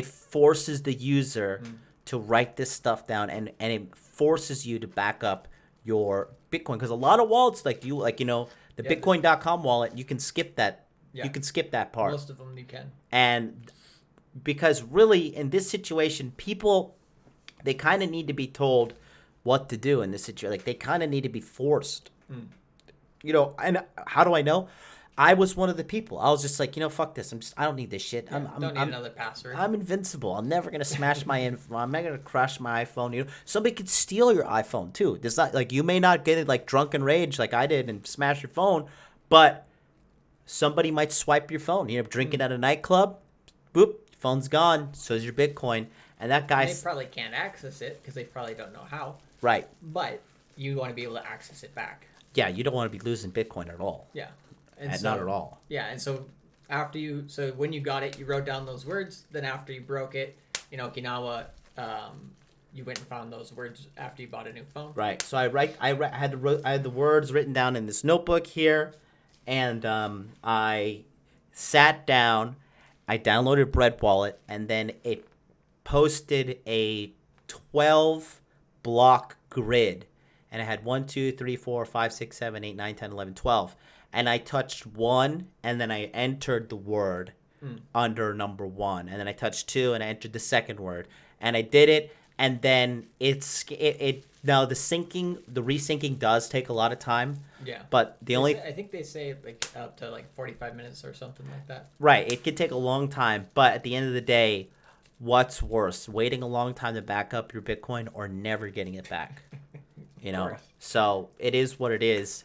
forces the user to write this stuff down, and it forces you to back up your Bitcoin, because a lot of wallets the Bitcoin.com wallet, you can skip that. Yeah. You can skip that part. Most of them you can. And because really in this situation, people, they kind of need to be told what to do in this situation. Like, they kind of need to be forced. And how do I know? I was one of the people. I was just like, fuck this. I don't need this shit. Yeah, don't need another password. I'm invincible. I'm never gonna smash my info. I'm not gonna crush my iPhone. Somebody could steal your iPhone too. It's not like, you may not get it like drunken rage like I did and smash your phone, but somebody might swipe your phone. Drinking at a nightclub, boop, phone's gone. So's your Bitcoin. And that guy. They probably can't access it because they probably don't know how. Right. But you want to be able to access it back. Yeah, you don't want to be losing Bitcoin at all. Yeah. Not at all. Yeah, and so when you got it, you wrote down those words. Then after you broke it in Okinawa, you went and found those words after you bought a new phone. Right. So I had the words written down in this notebook here, and I sat down. I downloaded Bread Wallet, and then it posted a 12-block grid, and it had 1, 2, 3, 4, 5, 6, 7, 8, 9, 10, 11, 12. And I touched 1, and then I entered the word under number 1. And then I touched 2, and I entered the second word. And I did it, and then it Now the resyncing does take a lot of time. Yeah. But the only I think they say like up to like 45 minutes or something like that. right, it could take a long time, but at the end of the day, what's worse, waiting a long time to back up your Bitcoin or never getting it back? You know, course. so it is what it is.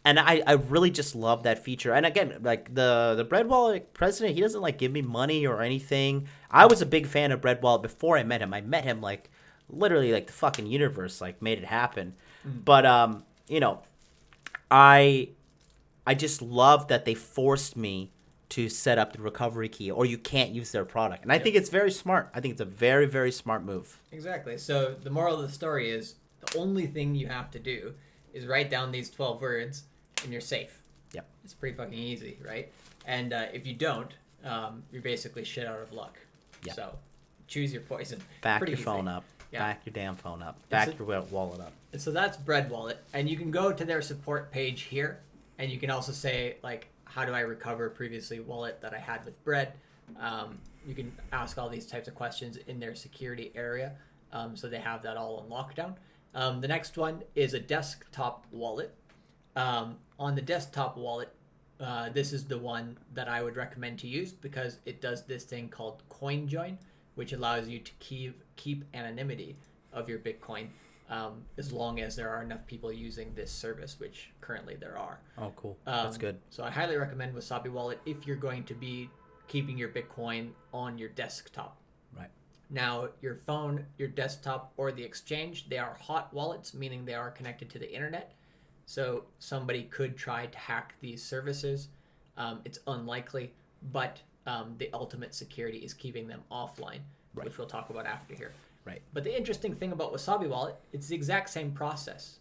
And I really just love that feature. And again, like the Bread Wallet president, he doesn't like give me money or anything. I was a big fan of Bread Wallet before I met him. I met him like literally like the fucking universe like made it happen. But you know, I just love that they forced me to set up the recovery key, or you can't use their product. And I think it's very smart. I think it's a very, very smart move. Exactly. So the moral of the story is the only thing you have to do is write down these 12 words and you're safe. Yep. It's pretty fucking easy, right? And if you don't, you're basically shit out of luck. Yep. So choose your poison. Back Pretty your easy. phone up. Yeah. Back your damn phone up. Back It's a- your wallet up. So that's Bread Wallet, and you can go to their support page here, and you can also say like, how do I recover previously wallet that I had with Bread? You can ask all these types of questions in their security area, so they have that all on lockdown. The next one is a desktop wallet. On the desktop wallet, this is the one that I would recommend to use because it does this thing called CoinJoin, which allows you to keep anonymity of your Bitcoin as long as there are enough people using this service, which currently there are. Oh, cool. That's good. So I highly recommend Wasabi Wallet if you're going to be keeping your Bitcoin on your desktop. Right. Now, your phone, your desktop, or the exchange, they are hot wallets, meaning they are connected to the internet. So somebody could try to hack these services. It's unlikely, but the ultimate security is keeping them offline, Right. which we'll talk about after here. Right. But the interesting thing about Wasabi Wallet, it's the exact same process.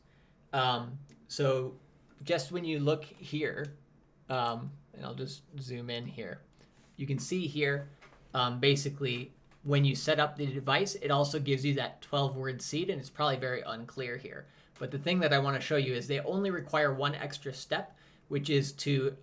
So just when you look here, and I'll just zoom in here, you can see here, basically, when you set up the device, it also gives you that 12-word seed, and it's probably very unclear here. But the thing that I want to show you is they only require one extra step, which is to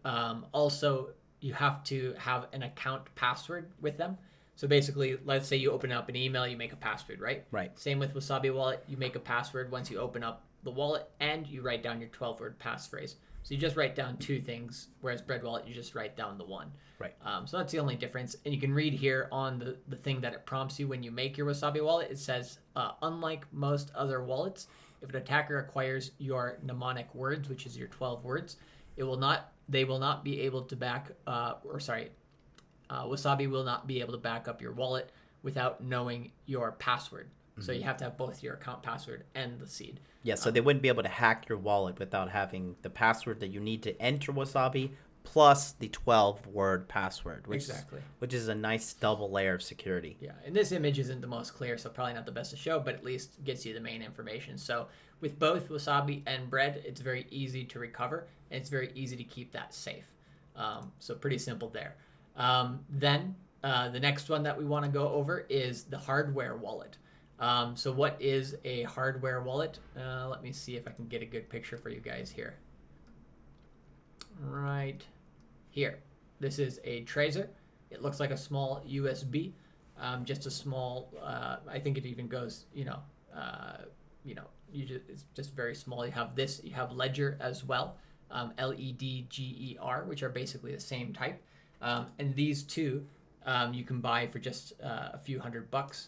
also, you have to have an account password with them. So basically, let's say you open up an email, you make a password, right? Right. Same with Wasabi Wallet, you make a password once you open up the wallet, and you write down your 12-word passphrase. So you just write down two things, whereas Bread Wallet, you just write down the one. Right. So that's the only difference. And you can read here on the thing that it prompts you when you make your Wasabi Wallet. It says, unlike most other wallets, if an attacker acquires your mnemonic words, which is your 12 words, they will not be able to Wasabi will not be able to back up your wallet without knowing your password. So you have to have both your account password and the seed. Yeah, so they wouldn't be able to hack your wallet without having the password that you need to enter Wasabi plus the 12-word password, which is a nice double layer of security. Yeah, and this image isn't the most clear, so probably not the best to show, but at least gets you the main information. So with both Wasabi and Bread, it's very easy to recover, and it's very easy to keep that safe. So pretty simple there. Then the next one that we want to go over is the hardware wallet. So what is a hardware wallet? Let me see if I can get a good picture for you guys here. Right here. This is a tracer. It looks like a small USB, just a small. I think it even goes. It's just very small. You have this. You have Ledger as well, LEDGER, which are basically the same type. And these two, you can buy for just a few $100.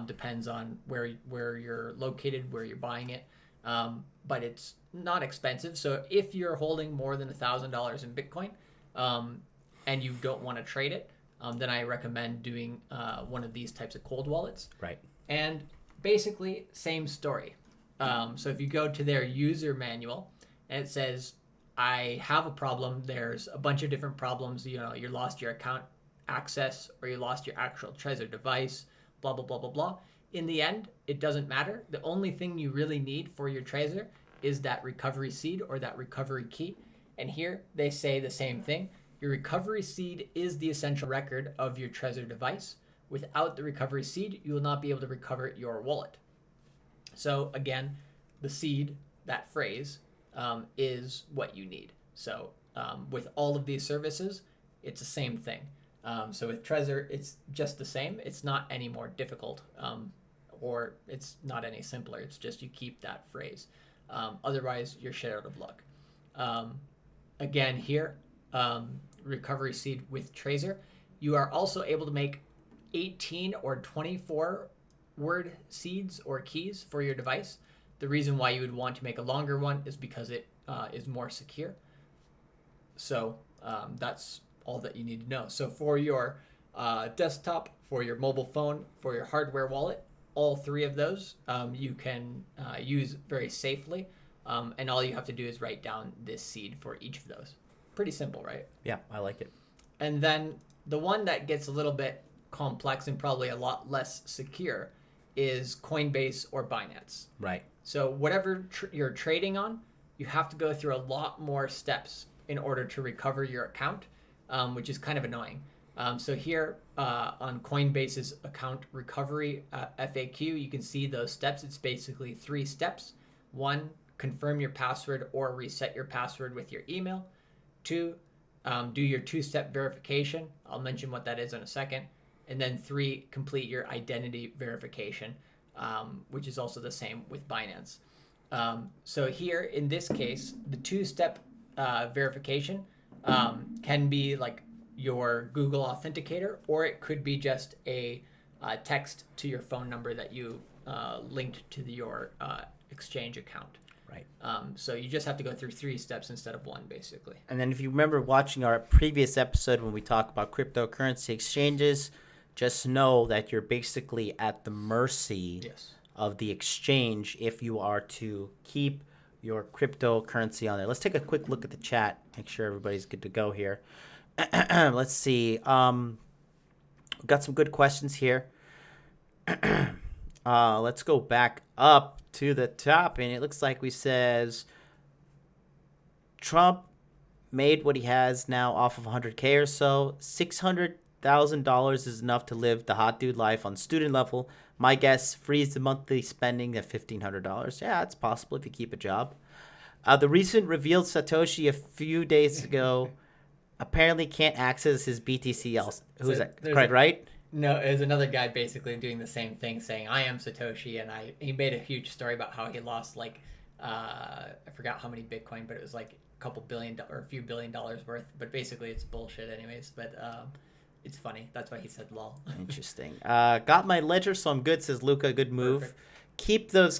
Depends on where you're located, where you're buying it. But it's not expensive. So if you're holding more than $1,000 in Bitcoin, and you don't want to trade it, then I recommend doing one of these types of cold wallets. Right. And basically, same story. So if you go to their user manual, and it says, I have a problem, there's a bunch of different problems, you lost your account access, or you lost your actual Trezor device, blah, blah, blah, blah, blah. In the end, it doesn't matter. The only thing you really need for your Trezor is that recovery seed or that recovery key. And here they say the same thing. Your recovery seed is the essential record of your Trezor device. Without the recovery seed, you will not be able to recover your wallet. So again, the seed, that phrase, is what you need. So with all of these services, it's the same thing. So with Trezor, it's just the same. It's not any more difficult or it's not any simpler. It's just you keep that phrase. Otherwise, you're shit out of luck. Again, here, recovery seed with Tracer, you are also able to make 18 or 24 word seeds or keys for your device. The reason why you would want to make a longer one is because it is more secure. So that's all that you need to know. So for your desktop, for your mobile phone, for your hardware wallet, all three of those you can use very safely. And all you have to do is write down this seed for each of those. Pretty simple, right? Yeah, I like it. And then the one that gets a little bit complex and probably a lot less secure is Coinbase or Binance. Right. So whatever you're trading on, you have to go through a lot more steps in order to recover your account, which is kind of annoying. So here on Coinbase's account recovery FAQ, you can see those steps. It's basically 3 steps. 1, confirm your password or reset your password with your email. 2, do your 2-step verification. I'll mention what that is in a second. And then 3, complete your identity verification, which is also the same with Binance. So here, in this case, the 2-step verification can be like your Google Authenticator, or it could be just a text to your phone number that you linked to your exchange account. Right. So you just have to go through 3 steps instead of 1, basically. And then if you remember watching our previous episode when we talk about cryptocurrency exchanges, just know that you're basically at the mercy Yes. of the exchange if you are to keep your cryptocurrency on there. Let's take a quick look at the chat, make sure everybody's good to go here. Let's see. We've got some good questions here. Let's go back up to the top, and it looks like we says Trump made what he has now off of 100K or so. $600,000 is enough to live the hot dude life on student level. My guess, freeze the monthly spending at $1,500. Yeah, it's possible if you keep a job. The recent revealed Satoshi a few days ago apparently can't access his BTC. Who's that? Correct, right? No, it was another guy basically doing the same thing, saying, I am Satoshi, and he made a huge story about how he lost, like, I forgot how many Bitcoin, but it was like a couple billion or a few $1 billion worth, but basically it's bullshit anyways, but it's funny. That's why he said lol. Interesting. Got my ledger, so I'm good, says Luca. Good move. Perfect. Keep those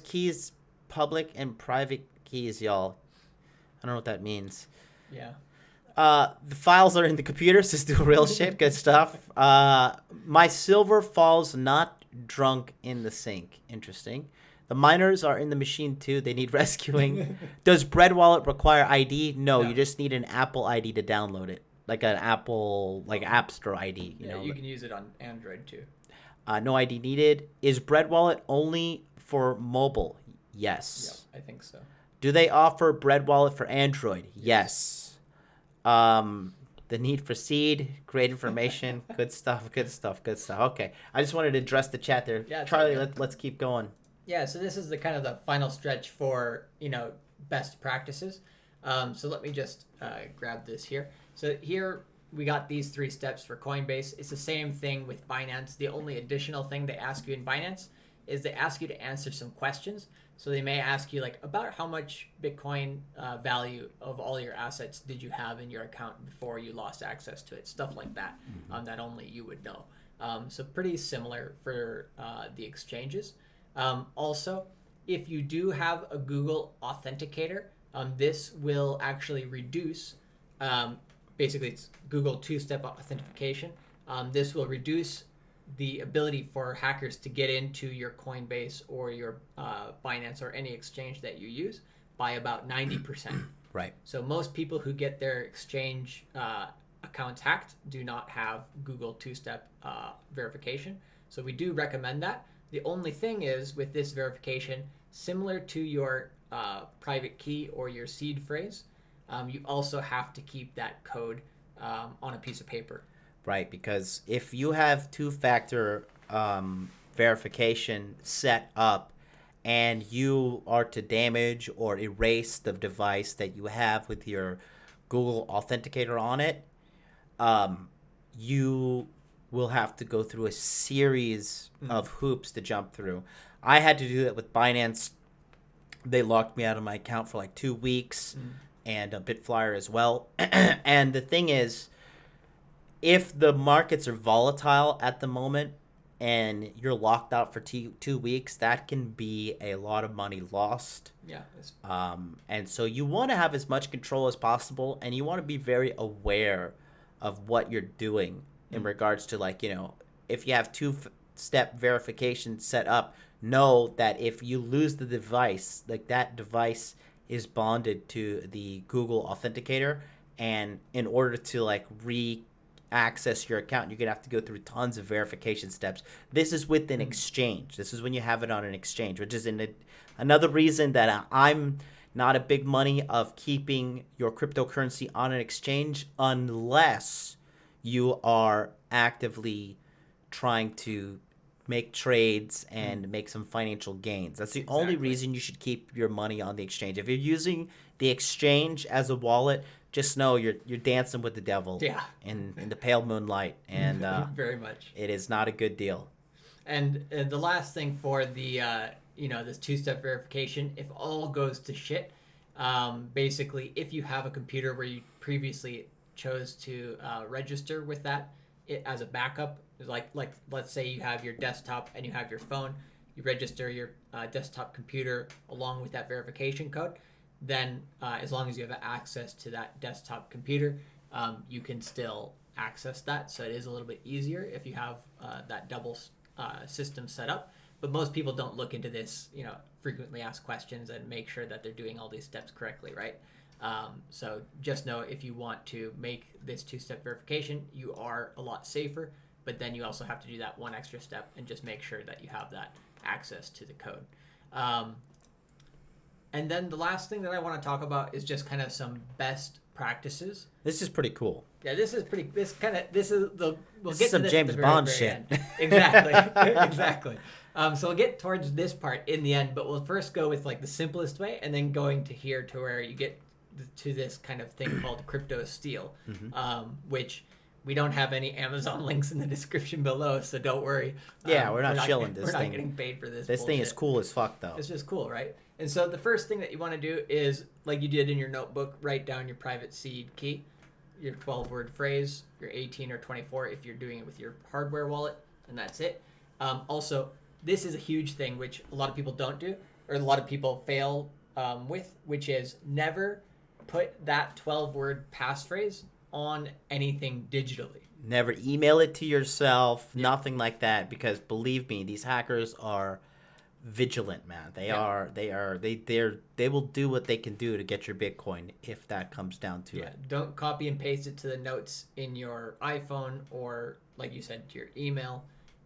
keys public and private keys, y'all. I don't know what that means. Yeah. The files are in the computer, says do real shit. Good stuff. My silver falls not drunk in the sink. Interesting. The miners are in the machine too. They need rescuing. Does Bread Wallet require ID? No, you just need an Apple ID to download it. Like an Apple, like App Store ID. You know. You can use it on Android too. No ID needed. Is Bread Wallet only for mobile? Yes. Yeah, I think so. Do they offer Bread Wallet for Android? Yes. The need for seed, great information, good stuff. Okay, I just wanted to address the chat there. Yeah, Charlie, let's keep going. Yeah, so this is the kind of the final stretch for, best practices. So let me just grab this here. So here we got these 3 steps for Coinbase. It's the same thing with Binance. The only additional thing they ask you in Binance is they ask you to answer some questions. So they may ask you like about how much Bitcoin value of all your assets did you have in your account before you lost access to it, stuff like that, that only you would know. So pretty similar for the exchanges. Also, if you do have a Google Authenticator, this will actually reduce, basically it's Google 2-step authentication. This will reduce the ability for hackers to get into your Coinbase or your Binance or any exchange that you use by about 90%. Right. So most people who get their exchange accounts hacked do not have Google 2-step verification. So we do recommend that. The only thing is with this verification, similar to your private key or your seed phrase, you also have to keep that code on a piece of paper. Right, because if you have 2-factor verification set up and you are to damage or erase the device that you have with your Google Authenticator on it, you will have to go through a series of hoops to jump through. I had to do that with Binance. They locked me out of my account for like 2 weeks, and a Bitflyer as well. And the thing is, if the markets are volatile at the moment and you're locked out for 2 weeks, that can be a lot of money lost. Yeah. And so you want to have as much control as possible, and you want to be very aware of what you're doing in regards to, like, you know, if you have two-step verification set up, know that if you lose the device, like that device is bonded to the Google Authenticator, and in order to like access your account, you're gonna have to go through tons of verification steps. This is with an exchange. This is when you have it on an exchange, which is another reason that I'm not a big money of keeping your cryptocurrency on an exchange unless you are actively trying to make trades and make some financial gains. That's the only reason you should keep your money on the exchange. If you're using the exchange as a wallet, just know you're dancing with the devil. Yeah. in the pale moonlight, and Very much. it is not a good deal. And the last thing for the this two-step verification, if all goes to shit, basically if you have a computer where you previously chose to register with that as a backup, like let's say you have your desktop and you have your phone, you register your desktop computer along with that verification code, then as long as you have access to that desktop computer, you can still access that. So it is a little bit easier if you have that double system set up. But most people don't look into this, frequently asked questions and make sure that they're doing all these steps correctly, right? So just know if you want to make this two-step verification, you are a lot safer, but then you also have to do that one extra step and just make sure that you have that access to the code. And then the last thing that I want to talk about is just kind of some best practices. This is pretty cool. Yeah, we'll This get is to some this James at the Bond very shit. end. Exactly. Exactly. So we'll get towards this part in the end, but we'll first go with like the simplest way, and then going to here to where you get to this kind of thing called crypto steel, which we don't have any Amazon links in the description below, so don't worry. Yeah, we're not shilling this We're thing. not getting paid for this. This thing is bullshit. cool as fuck, though. It's just cool, right? And so the first thing that you want to do is, like you did in your notebook, write down your private seed key, your 12-word phrase, your 18 or 24 if you're doing it with your hardware wallet, and that's it. Also, this is a huge thing which a lot of people don't do, or a lot of people fail with, which is never put that 12-word passphrase on anything digitally. Never email it to yourself, nothing like that, because believe me, these hackers are vigilant, man. They will do what they can do to get your Bitcoin if that comes down to it. Don't copy and paste it to the notes in your iPhone or, like you said, to your email,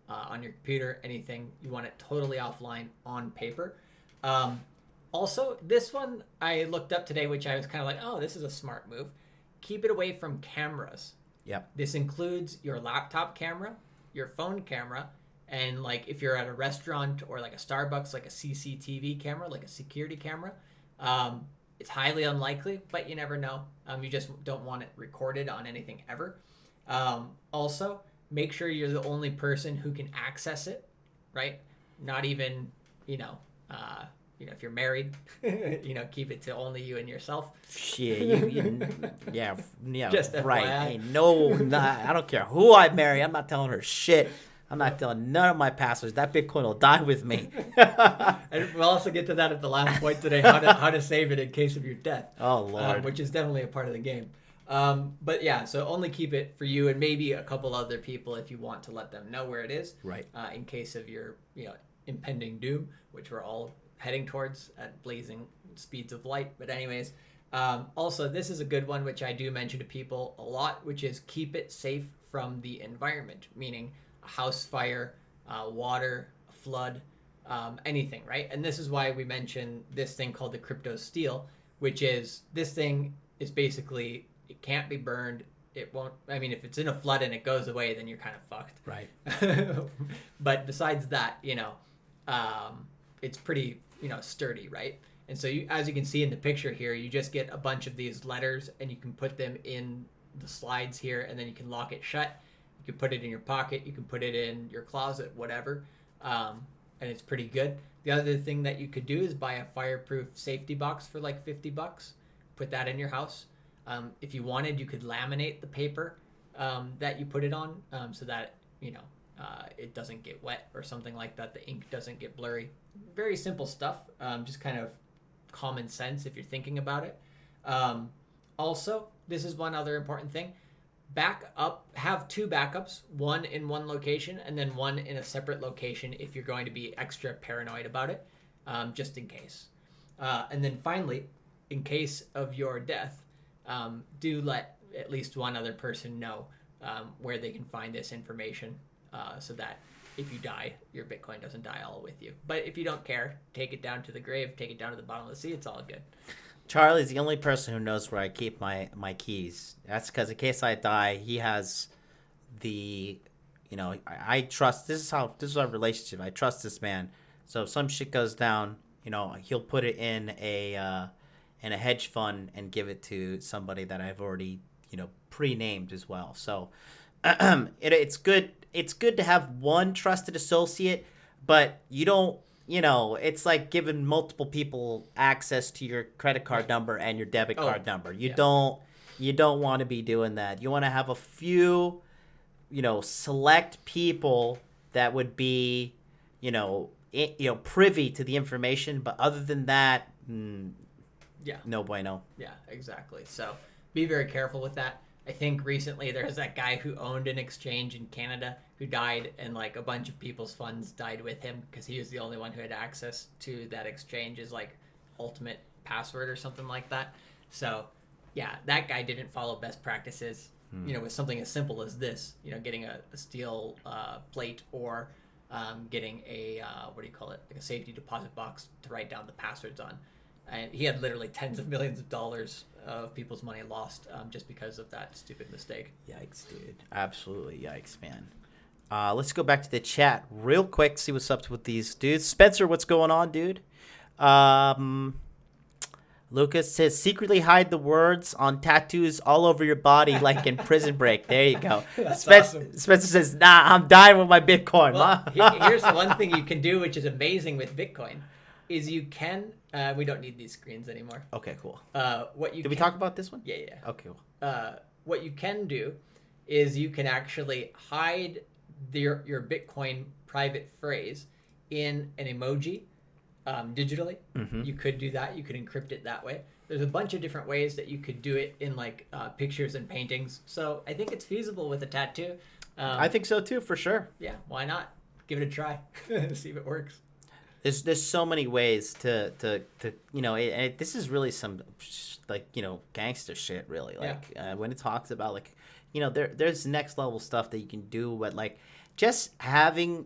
on your computer, anything. You want it totally offline on paper. Also, this one I looked up today, which I was kind of like, oh, this is a smart move. Keep it away from cameras. Yep. This includes your laptop camera, your phone camera, and like if you're at a restaurant or like a Starbucks, like a CCTV camera, like a security camera. It's highly unlikely, but you never know. You just don't want it recorded on anything ever. Also, make sure you're the only person who can access it, right? Not even, if you're married, keep it to only you and yourself. Shit, yeah, Just right. FYI. Hey, no, I don't care who I marry. I'm not telling her shit. I'm not telling none of my passwords. That Bitcoin will die with me. And we'll also get to that at the last point today, how to save it in case of your death. Oh, Lord. Which is definitely a part of the game. But yeah, so only keep it for you and maybe a couple other people if you want to let them know where it is. Right. In case of your impending doom, which we're all heading towards at blazing speeds of light. But anyways, also this is a good one which I do mention to people a lot, which is keep it safe from the environment, meaning a house fire, water, a flood, anything, right? And this is why we mention this thing called the crypto steel, which is this thing is basically, it can't be burned. It won't, if it's in a flood and it goes away, then you're kind of fucked. Right. But besides that, it's pretty, sturdy, right? And so as you can see in the picture here, you just get a bunch of these letters and you can put them in the slides here and then you can lock it shut. You can put it in your pocket. You can put it in your closet, whatever. And it's pretty good. The other thing that you could do is buy a fireproof safety box for like $50. Put that in your house. If you wanted, you could laminate the paper that you put it on so that, it doesn't get wet or something like that. The ink doesn't get blurry. Very simple stuff. Just kind of common sense if you're thinking about it. Also, this is one other important thing. Have 2 backups, one in one location and then one in a separate location if you're going to be extra paranoid about it, just in case. And then finally, in case of your death, do let at least one other person know where they can find this information so that if you die, your Bitcoin doesn't die all with you. But if you don't care, take it down to the grave, take it down to the bottom of the sea, it's all good. Charlie's the only person who knows where I keep my keys. That's because in case I die, he has the, I trust. This is our relationship. I trust this man. So if some shit goes down, he'll put it in a hedge fund and give it to somebody that I've already, pre-named as well. So it's good. It's good to have one trusted associate, but you don't. It's like giving multiple people access to your credit card number and your debit card number. You don't want to be doing that. You want to have a few, select people that would be, privy to the information. But other than that, no bueno. Yeah, exactly. So be very careful with that. I think recently there was that guy who owned an exchange in Canada who died, and like a bunch of people's funds died with him because he was the only one who had access to that exchange's like ultimate password or something like that. So yeah, that guy didn't follow best practices, with something as simple as this, getting a steel plate or getting a, like a safety deposit box to write down the passwords on. And he had literally tens of millions of dollars of people's money lost just because of that stupid mistake. Yikes, dude. Absolutely yikes, man. Let's go back to the chat real quick, see what's up with these dudes. Spencer, what's going on, dude? Lucas says, secretly hide the words on tattoos all over your body like in Prison Break. There you go. Awesome. Spencer says, nah, I'm dying with my Bitcoin. Well, here's the one thing you can do, which is amazing with Bitcoin, is you can... we don't need these screens anymore. Okay, cool. Did we talk about this one? Yeah. Okay, cool. What you can do is you can actually hide your Bitcoin private phrase in an emoji digitally. Mm-hmm. You could do that. You could encrypt it that way. There's a bunch of different ways that you could do it in like pictures and paintings. So I think it's feasible with a tattoo. I think so too, for sure. Yeah, why not? Give it a try. See if it works. There's so many ways to this is really some gangster shit, really, like when it talks about like there's next level stuff that you can do, but like just having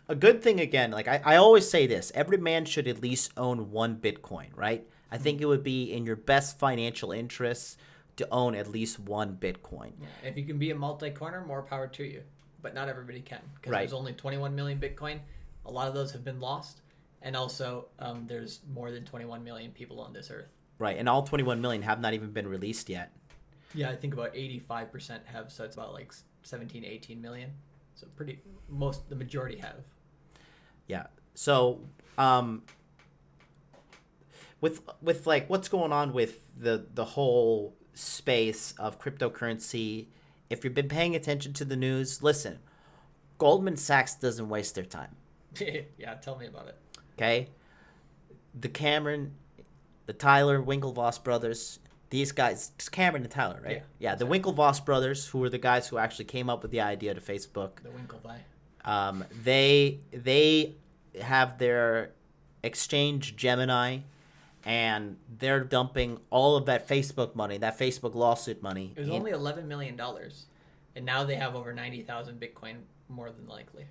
a good thing. Again, like I always say this, every man should at least own one Bitcoin, right? I think it would be in your best financial interests to own at least one Bitcoin. Yeah. If you can be a multi-coiner, more power to you, but not everybody can, because right. There's only 21 million Bitcoin. A lot of those have been lost, and also there's more than 21 million people on this earth. Right, and all 21 million have not even been released yet. Yeah, I think about 85% have, so it's about like 17, 18 million. So the majority have. Yeah. So, with like what's going on with the whole space of cryptocurrency, if you've been paying attention to the news, listen, Goldman Sachs doesn't waste their time. Yeah, tell me about it. Okay, the Tyler Winklevoss brothers, these guys, it's Cameron and Tyler, right? Yeah, the Winklevoss brothers, who were the guys who actually came up with the idea to Facebook. The Winklevi. They have their exchange Gemini, and they're dumping all of that Facebook money, that Facebook lawsuit money. It was only $11 million, and now they have over 90,000 Bitcoin, more than likely.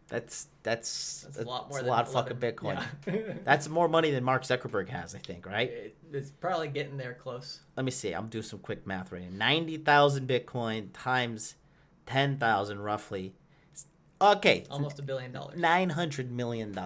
That's a lot more. That's a lot of fucking Bitcoin. Yeah. That's more money than Mark Zuckerberg has, I think, right? It's probably getting there close. Let me see. I'm doing some quick math right now. 90,000 Bitcoin times 10,000 roughly. Okay. Almost $1 billion. $900 million.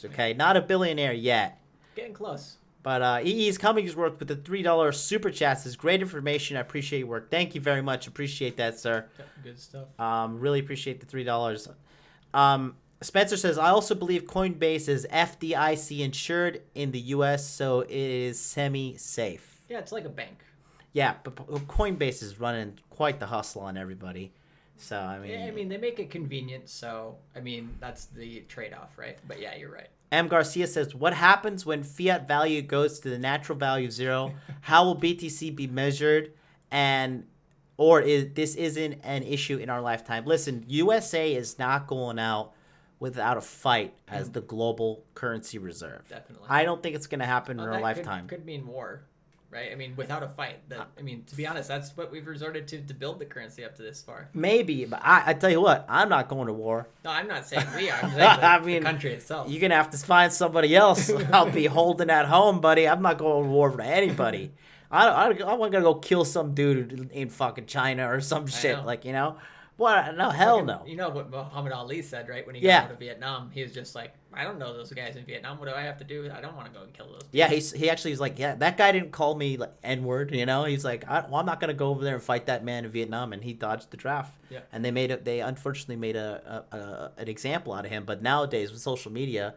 Okay, not a billionaire yet. Getting close. But EE's Cummingsworth with the $3 super chats is great information. I appreciate your work. Thank you very much. Appreciate that, sir. Good stuff. Really appreciate the $3. Spencer says, I also believe Coinbase is FDIC insured in the U.S., so it is semi-safe. Yeah, it's like a bank. Yeah, but Coinbase is running quite the hustle on everybody. So, I mean... Yeah, I mean, they make it convenient, so, I mean, that's the trade-off, right? But yeah, you're right. M. Garcia says, what happens when fiat value goes to the natural value of zero? How will BTC be measured? This isn't an issue in our lifetime? Listen, USA is not going out without a fight as the global currency reserve. Definitely. I don't think it's going to happen in our lifetime. Could mean war, right? I mean, without a fight. I mean, to be honest, that's what we've resorted to build the currency up to this far. Maybe, but I tell you what, I'm not going to war. No, I'm not saying we are. I'm saying I mean, the country itself. You're going to have to find somebody else. I'll be holding at home, buddy. I'm not going to war for anybody. I'm going to go kill some dude in fucking China or some shit. Like, you know? What? No, hell no. You know what Muhammad Ali said, right? When he got out of Vietnam, he was just like, I don't know those guys in Vietnam. What do I have to do? I don't want to go and kill those people. Yeah, he actually was like, yeah, that guy didn't call me like N-word, you know? He's like, I'm not going to go over there and fight that man in Vietnam, and he dodged the draft. Yeah. And they unfortunately made an example out of him, but nowadays with social media,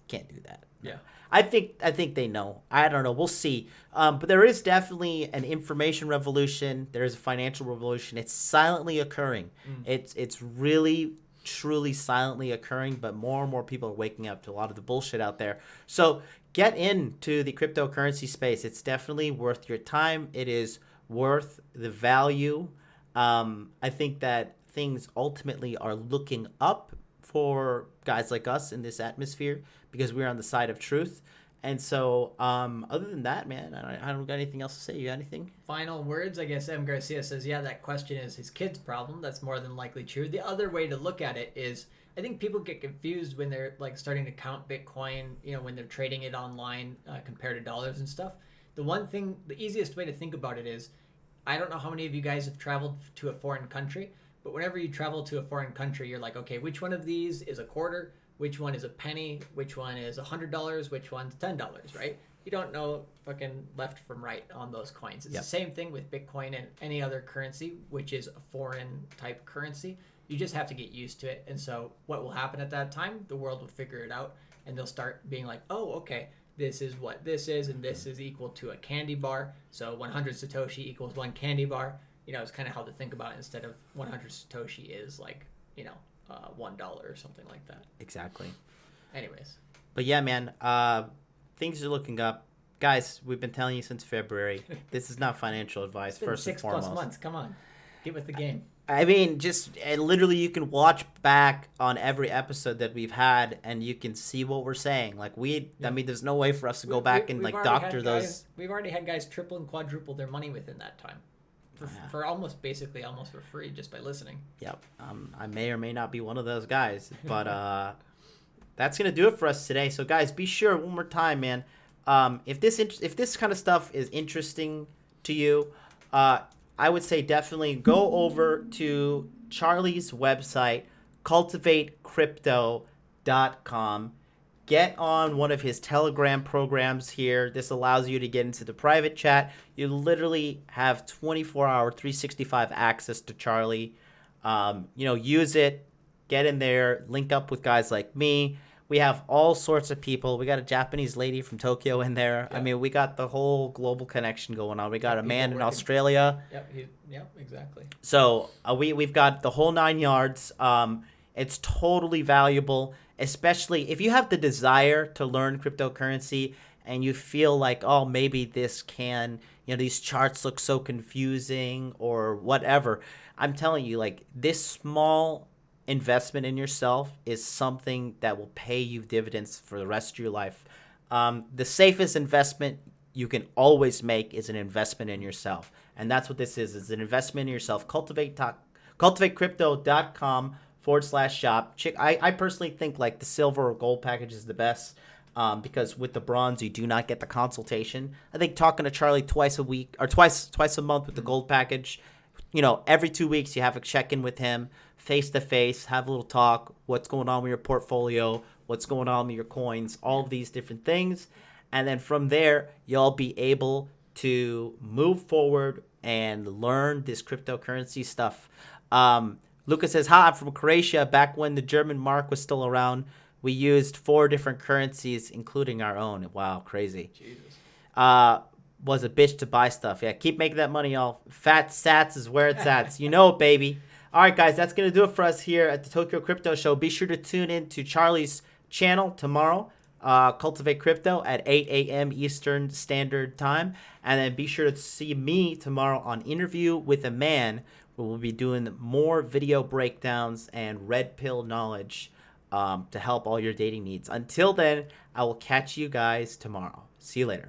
can't do that. Yeah. I think they know. I don't know. We'll see. But there is definitely an information revolution. There is a financial revolution. It's silently occurring. It's really, truly silently occurring, but more and more people are waking up to a lot of the bullshit out there. So get into the cryptocurrency space. It's definitely worth your time. It is worth the value. I think that things ultimately are looking up for guys like us in this atmosphere because we're on the side of truth. And so, other than that, man, I don't got anything else to say. You got anything? Final words, I guess. M. Garcia says, yeah, that question is his kid's problem. That's more than likely true. The other way to look at it is, I think people get confused when they're like starting to count Bitcoin, you know, when they're trading it online compared to dollars and stuff. The easiest way to think about it is, I don't know how many of you guys have traveled to a foreign country, but whenever you travel to a foreign country, you're like, okay, which one of these is a quarter? Which one is a penny? Which one is $100? Which one's $10, right? You don't know fucking left from right on those coins. It's the same thing with Bitcoin and any other currency, which is a foreign type currency. You just have to get used to it. And so what will happen at that time? The world will figure it out and they'll start being like, oh, okay, this is what this is and this is equal to a candy bar. So 100 Satoshi equals one candy bar. You know, it's kind of how to think about it instead of 100 Satoshi is like, you know, $1 or something like that. Exactly. Anyways. But yeah, man, things are looking up. Guys, we've been telling you since February. This is not financial advice, It's been first and 6+ foremost. months. Come on. Get with the game. I mean, literally you can watch back on every episode that we've had and you can see what we're saying. Like I mean, there's no way for us to go back and like doctor those. We've already had guys triple and quadruple their money within that time. For almost for free just by listening. Yep. I may or may not be one of those guys, but that's gonna do it for us today. So guys, be sure one more time, man. If this kind of stuff is interesting to you, I would say definitely go over to Charlie's website, cultivatecrypto.com. Get on one of his Telegram programs here. This allows you to get into the private chat. You literally have 24-hour, 365 access to Charlie. Use it. Get in there. Link up with guys like me. We have all sorts of people. We got a Japanese lady from Tokyo in there. Yeah. I mean, we got the whole global connection going on. We got a man in Australia. Yep, exactly. So we've got the whole 9 yards. It's totally valuable, especially if you have the desire to learn cryptocurrency and you feel like, oh, maybe this these charts look so confusing or whatever. I'm telling you, like, this small investment in yourself is something that will pay you dividends for the rest of your life. The safest investment you can always make is an investment in yourself. And that's what this is. It's an investment in yourself. Cultivatecrypto.com/shop. I personally think like the silver or gold package is the best because with the bronze you do not get the consultation. I think talking to Charlie twice a week or twice a month with the gold package, every 2 weeks you have a check-in with him face to face, have a little talk, what's going on with your portfolio, what's going on with your coins, all of these different things. And then from there, you'll be able to move forward and learn this cryptocurrency stuff. Lucas says, hi, I'm from Croatia. Back when the German mark was still around, we used 4 different currencies, including our own. Wow, crazy. Jesus. Was a bitch to buy stuff. Yeah, keep making that money, y'all. Fat sats is where it's at. You know it, baby. All right, guys, that's going to do it for us here at the Tokyo Crypto Show. Be sure to tune in to Charlie's channel tomorrow, Cultivate Crypto, at 8 a.m. Eastern Standard Time. And then be sure to see me tomorrow on Interview with a Man, where we'll be doing more video breakdowns and red pill knowledge to help all your dating needs. Until then, I will catch you guys tomorrow. See you later.